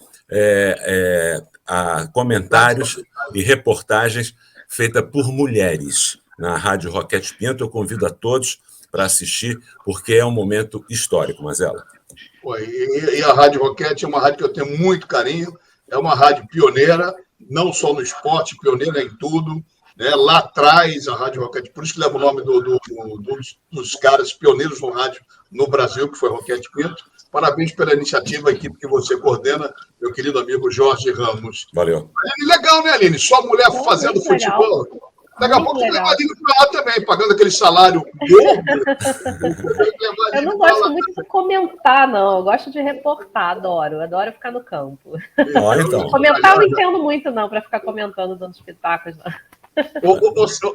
comentários e reportagens feita por mulheres na Rádio Roquete Pinto. Eu convido a todos para assistir, porque é um momento histórico, Mazella. E a Rádio Roquete é uma rádio que eu tenho muito carinho, é uma rádio pioneira, não só no esporte, pioneira em tudo, né? Lá atrás, a Rádio Roquete, por isso que leva o nome dos caras pioneiros no rádio no Brasil, que foi Roquete Pinto. Parabéns pela iniciativa, a equipe que você coordena, meu querido amigo Jorge Ramos. Valeu. Legal, né, Aline? Só mulher fazendo futebol. Daqui a pouco leva a Aline para lá também, pagando aquele salário gordo. Eu não gosto muito de comentar, não. Eu gosto de reportar, adoro ficar no campo. Então. Comentar eu não entendo muito, não, para ficar comentando, dando espetáculos.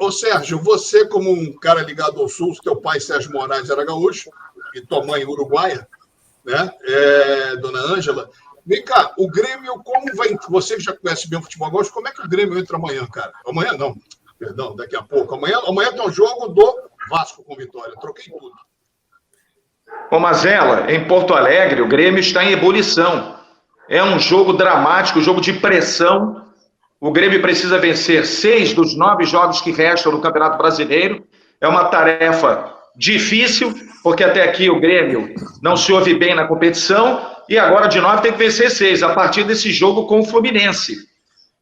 Ô, Sérgio, você como um cara ligado ao Sul, teu pai Sérgio Moraes era gaúcho e tua mãe uruguaia, né? Dona Ângela. Vem cá, o Grêmio, como vai... Você que já conhece bem o futebol gaúcho, como é que o Grêmio entra amanhã, cara? Amanhã não, perdão, daqui a pouco. Amanhã tem um jogo do Vasco com Vitória. Troquei tudo. Ô, Mazella, em Porto Alegre, o Grêmio está em ebulição. É um jogo dramático, jogo de pressão. O Grêmio precisa vencer 6 dos 9 jogos que restam no Campeonato Brasileiro. É uma tarefa difícil, porque até aqui o Grêmio não se ouve bem na competição, e agora de 9 tem que vencer 6, a partir desse jogo com o Fluminense.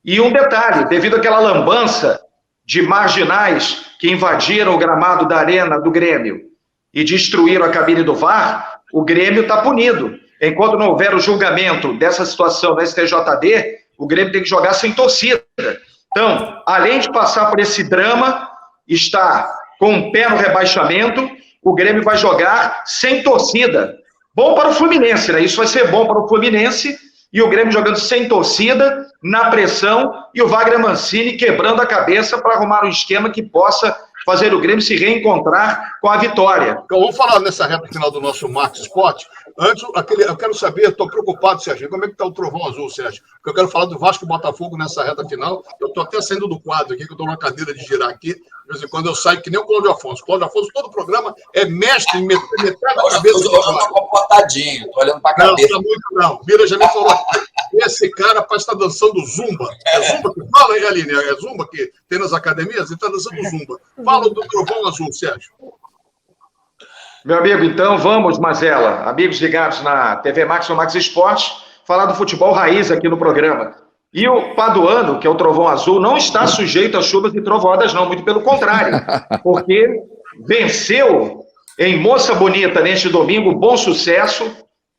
E um detalhe, devido àquela lambança de marginais que invadiram o gramado da arena do Grêmio e destruíram a cabine do VAR, o Grêmio está punido. Enquanto não houver o julgamento dessa situação no STJD, o Grêmio tem que jogar sem torcida. Então, além de passar por esse drama, está com o pé no rebaixamento, o Grêmio vai jogar sem torcida. Bom para o Fluminense, né? Isso vai ser bom para o Fluminense, e o Grêmio jogando sem torcida, na pressão, e o Wagner Mancini quebrando a cabeça para arrumar um esquema que possa fazer o Grêmio se reencontrar com a vitória. Então, vamos falar nessa reta final do nosso Max Sport. Antes, eu quero saber, estou preocupado, Sérgio, como é que está o Trovão Azul, Sérgio? Porque eu quero falar do Vasco e Botafogo nessa reta final. Eu estou até saindo do quadro aqui, que eu estou numa cadeira de girar aqui. De vez em quando eu saio que nem o Cláudio Afonso. Cláudio Afonso, todo o programa é mestre em meter na cabeça. Eu estou comportadinho, estou olhando para a cabeça. Não, muito não. Bira já me falou aqui. Esse cara parece estar dançando zumba. É zumba que fala, hein, Aline? É zumba que tem nas academias? Ele está dançando zumba. Fala do Trovão Azul, Sérgio. Meu amigo, então vamos, Mazella, amigos ligados na TV Max, no Max Esporte, falar do futebol raiz aqui no programa. E o Paduano, que é o Trovão Azul, não está sujeito a chuvas e trovoadas, não, muito pelo contrário, porque venceu em Moça Bonita neste domingo, bom sucesso,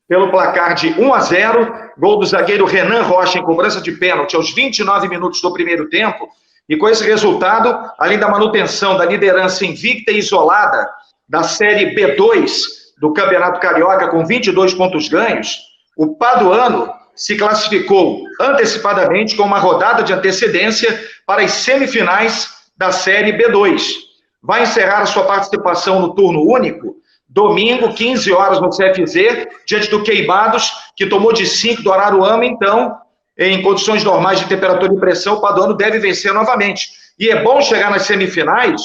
pelo placar de 1-0, gol do zagueiro Renan Rocha em cobrança de pênalti aos 29 minutos do primeiro tempo, e com esse resultado, além da manutenção da liderança invicta e isolada da Série B2 do Campeonato Carioca com 22 pontos ganhos, o Paduano se classificou antecipadamente com uma rodada de antecedência para as semifinais da Série B2. Vai encerrar a sua participação no turno único, domingo, 15 horas no CFZ, diante do Queimados, que tomou de 5 do Araruama. Então, em condições normais de temperatura e pressão, o Paduano deve vencer novamente. E é bom chegar nas semifinais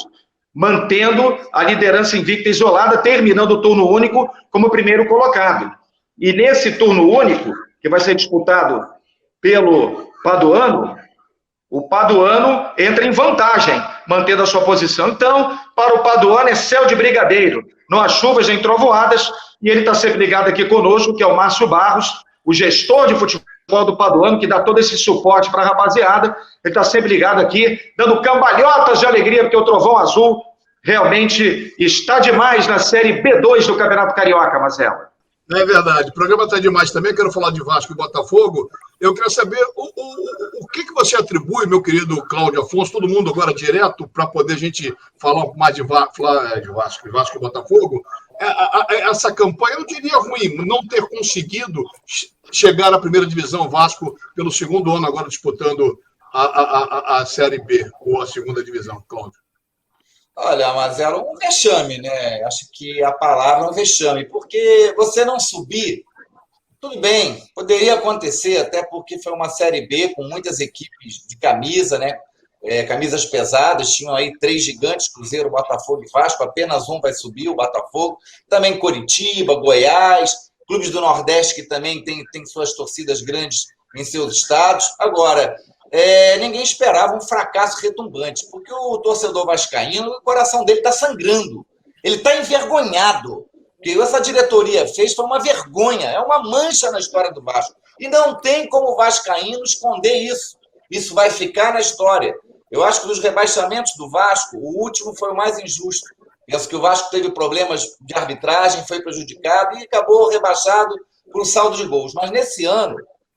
mantendo a liderança invicta isolada, terminando o turno único como primeiro colocado. E nesse turno único, que vai ser disputado pelo Paduano, o Paduano entra em vantagem, mantendo a sua posição. Então, para o Paduano é céu de brigadeiro, não há chuvas nem trovoadas, e ele está sempre ligado aqui conosco, que é o Márcio Barros, o gestor de futebol do Paduano, que dá todo esse suporte para a rapaziada. Ele está sempre ligado aqui, dando cambalhotas de alegria, porque o Trovão Azul realmente está demais na Série B2 do Campeonato Carioca, Marcelo. É verdade. O programa está demais também. Quero falar de Vasco e Botafogo. Eu quero saber o que você atribui, meu querido Cláudio Afonso, todo mundo agora direto, para poder a gente falar um pouco mais de Vasco e Botafogo. Essa campanha, eu diria ruim, não ter conseguido chegar à primeira divisão, Vasco, pelo segundo ano agora disputando a Série B, ou a segunda divisão, Cláudio. Olha, Marcelo, um vexame, né? Acho que a palavra é um vexame, porque você não subir, tudo bem, poderia acontecer, até porque foi uma Série B com muitas equipes de camisa, né? Camisas pesadas, tinham aí 3 gigantes, Cruzeiro, Botafogo e Vasco, apenas um vai subir, o Botafogo, também Coritiba, Goiás, clubes do Nordeste que também tem suas torcidas grandes em seus estados. Agora, ninguém esperava um fracasso retumbante, porque o torcedor vascaíno, o coração dele está sangrando, ele está envergonhado. O que essa diretoria fez foi uma vergonha, é uma mancha na história do Vasco. E não tem como o vascaíno esconder isso. Isso vai ficar na história. Eu acho que dos rebaixamentos do Vasco, o último foi o mais injusto. Penso que o Vasco teve problemas de arbitragem, foi prejudicado e acabou rebaixado por um saldo de gols. Mas nesse ano,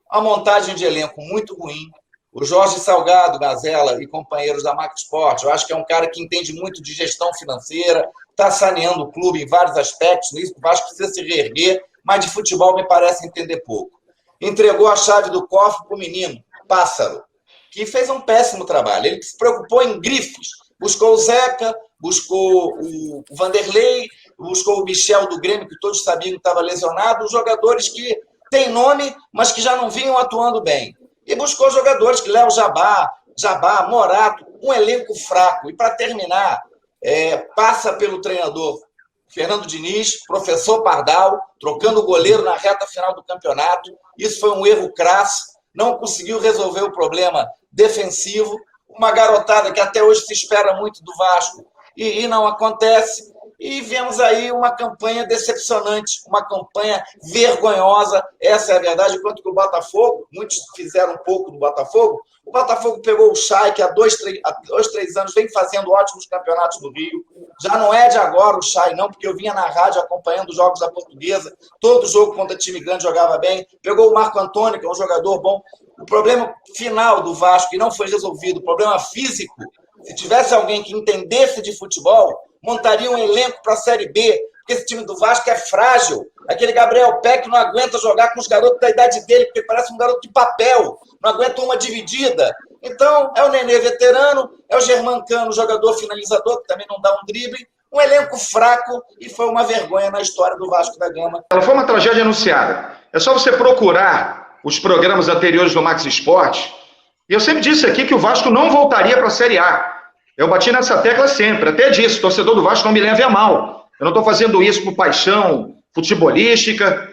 a montagem de elenco muito ruim. O Jorge Salgado, Gazela e companheiros da Max Sport, eu acho que é um cara que entende muito de gestão financeira, está saneando o clube em vários aspectos, nisso o Vasco precisa se reerguer, mas de futebol me parece entender pouco. Entregou a chave do cofre para o menino, Pássaro, que fez um péssimo trabalho. Ele se preocupou em grifes, buscou o Zeca, buscou o Vanderlei, buscou o Michel do Grêmio, que todos sabiam que estava lesionado, os jogadores que têm nome, mas que já não vinham atuando bem. E buscou jogadores que Léo Jabá, Morato, um elenco fraco. E para terminar, passa pelo treinador Fernando Diniz, professor Pardal, trocando o goleiro na reta final do campeonato. Isso foi um erro crasso, não conseguiu resolver o problema defensivo. Uma garotada que até hoje se espera muito do Vasco e não acontece. E vemos aí uma campanha decepcionante, uma campanha vergonhosa, essa é a verdade, enquanto que o Botafogo, muitos fizeram um pouco do Botafogo, o Botafogo pegou o Chay, que há 2-3 anos vem fazendo ótimos campeonatos do Rio, já não é de agora o Chay não, porque eu vinha na rádio acompanhando os jogos da Portuguesa, todo jogo contra time grande jogava bem, pegou o Marco Antônio, que é um jogador bom. O problema final do Vasco, que não foi resolvido, o problema físico, se tivesse alguém que entendesse de futebol, montaria um elenco para a Série B, porque esse time do Vasco é frágil. Aquele Gabriel Peck não aguenta jogar com os garotos da idade dele, porque parece um garoto de papel, não aguenta uma dividida. Então, é o Nenê veterano, é o Germancano, jogador finalizador, que também não dá um drible, um elenco fraco, e foi uma vergonha na história do Vasco da Gama. Foi uma tragédia anunciada. É só você procurar os programas anteriores do Max Esporte, e eu sempre disse aqui que o Vasco não voltaria para a Série A. Eu bati nessa tecla sempre, até disse, torcedor do Vasco não me leve a mal. Eu não estou fazendo isso por paixão futebolística,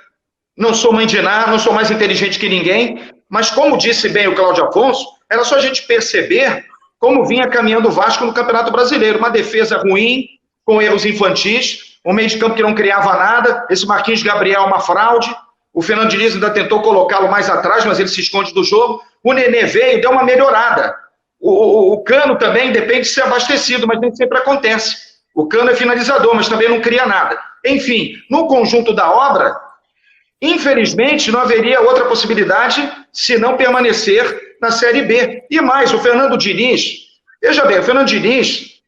não sou mãe de nada, não sou mais inteligente que ninguém, mas como disse bem o Cláudio Afonso, era só a gente perceber como vinha caminhando o Vasco no Campeonato Brasileiro. Uma defesa ruim, com erros infantis, um meio de campo que não criava nada, esse Marquinhos Gabriel uma fraude, o Fernando Diniz ainda tentou colocá-lo mais atrás, mas ele se esconde do jogo, o Nenê veio e deu uma melhorada. O Cano também depende de ser abastecido, mas nem sempre acontece. O Cano é finalizador, mas também não cria nada. Enfim, no conjunto da obra, infelizmente, não haveria outra possibilidade se não permanecer na Série B. E mais, o Fernando Diniz, veja bem, o Fernando Diniz,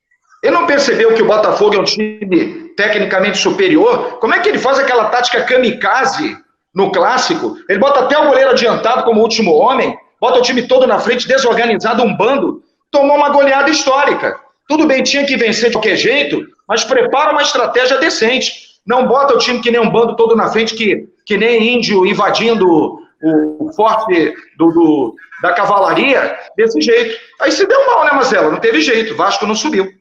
ele não percebeu que o Botafogo é um time tecnicamente superior? Como é que ele faz aquela tática kamikaze no Clássico? Ele bota até o goleiro adiantado como último homem, bota o time todo na frente, desorganizado, um bando, tomou uma goleada histórica. Tudo bem, tinha que vencer de qualquer jeito, mas prepara uma estratégia decente. Não bota o time que nem um bando todo na frente, que nem índio invadindo o forte da cavalaria, desse jeito. Aí se deu mal, né, Marcelo? Não teve jeito, o Vasco não subiu.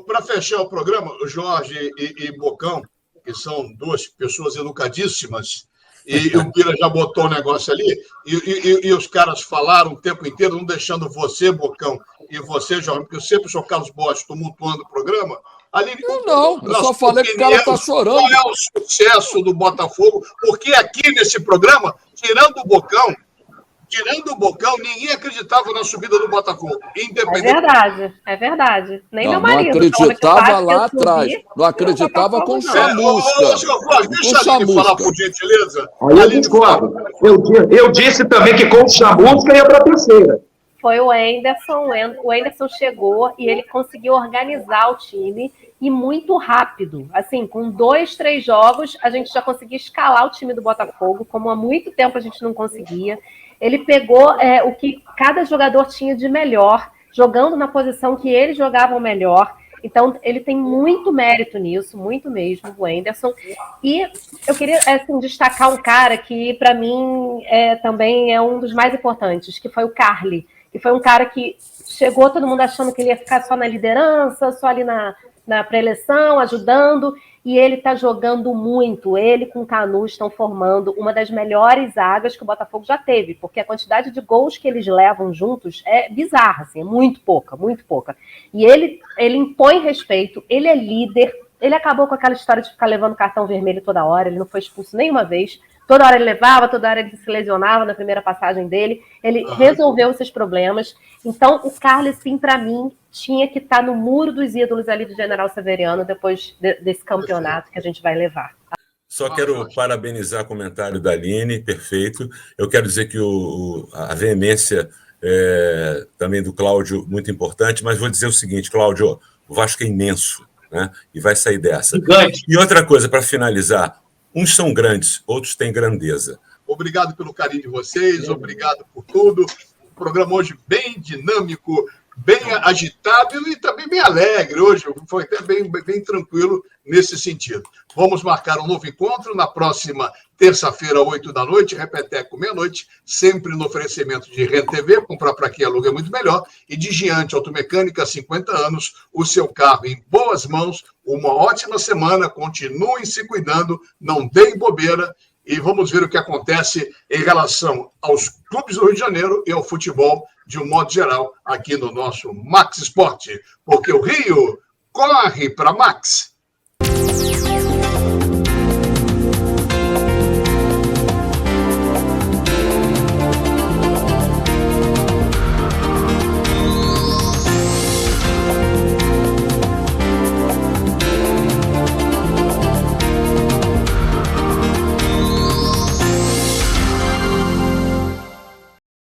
Para fechar o programa, o Jorge e Bocão, que são duas pessoas educadíssimas, e o Pira já botou o negócio ali, e os caras falaram o tempo inteiro, não deixando você, Bocão, e você, Jorge, porque eu sempre sou Carlos Borges, tumultuando o programa, Aline, eu só falei que o cara está chorando. Qual é o sucesso do Botafogo? Porque aqui nesse programa, tirando o Bocão, ninguém acreditava na subida do Botafogo. É verdade. Nem não, meu marido. Não acreditava lá atrás. Não acreditava com chamusca. Deixa a Aline falar, por gentileza. Eu discordo. Eu disse também que com chamusca ia para a terceira. Foi o Anderson. O Anderson chegou e ele conseguiu organizar o time e muito rápido. Assim, com 2, 3 jogos, a gente já conseguia escalar o time do Botafogo, como há muito tempo a gente não conseguia. Ele pegou o que cada jogador tinha de melhor, jogando na posição que eles jogavam melhor. Então, ele tem muito mérito nisso, muito mesmo, o Anderson. E eu queria destacar um cara que, para mim, também é um dos mais importantes, que foi o Carly, que foi um cara que chegou todo mundo achando que ele ia ficar só na liderança, só ali na pré-eleição, ajudando, e ele está jogando muito. Ele com o Canu estão formando uma das melhores zagas que o Botafogo já teve, porque a quantidade de gols que eles levam juntos é bizarra, assim, é muito pouca. E ele impõe respeito, ele é líder, ele acabou com aquela história de ficar levando cartão vermelho toda hora, ele não foi expulso nenhuma vez, toda hora ele levava, toda hora ele se lesionava na primeira passagem dele, ele resolveu esses problemas. Então, o Carlos, sim, para mim, tinha que estar no muro dos ídolos ali do General Severiano depois desse campeonato que a gente vai levar. Só quero parabenizar o comentário da Aline, perfeito. Eu quero dizer que a veemência também do Cláudio, muito importante, mas vou dizer o seguinte, Cláudio, o Vasco é imenso, né? E vai sair dessa. Gigante. E outra coisa, para finalizar, uns são grandes, outros têm grandeza. Obrigado pelo carinho de vocês, obrigado por tudo. O programa hoje bem dinâmico, bem agitado e também bem alegre hoje. Foi até bem tranquilo nesse sentido. Vamos marcar um novo encontro na próxima terça-feira, 20h, Repeteco, meia-noite, sempre no oferecimento de Rent TV, comprar para quem aluga é muito melhor, e de Giante Automecânica, 50 anos, o seu carro em boas mãos, uma ótima semana, continuem se cuidando, não deem bobeira, e vamos ver o que acontece em relação aos clubes do Rio de Janeiro e ao futebol, de um modo geral, aqui no nosso Max Esporte, porque o Rio corre para Max.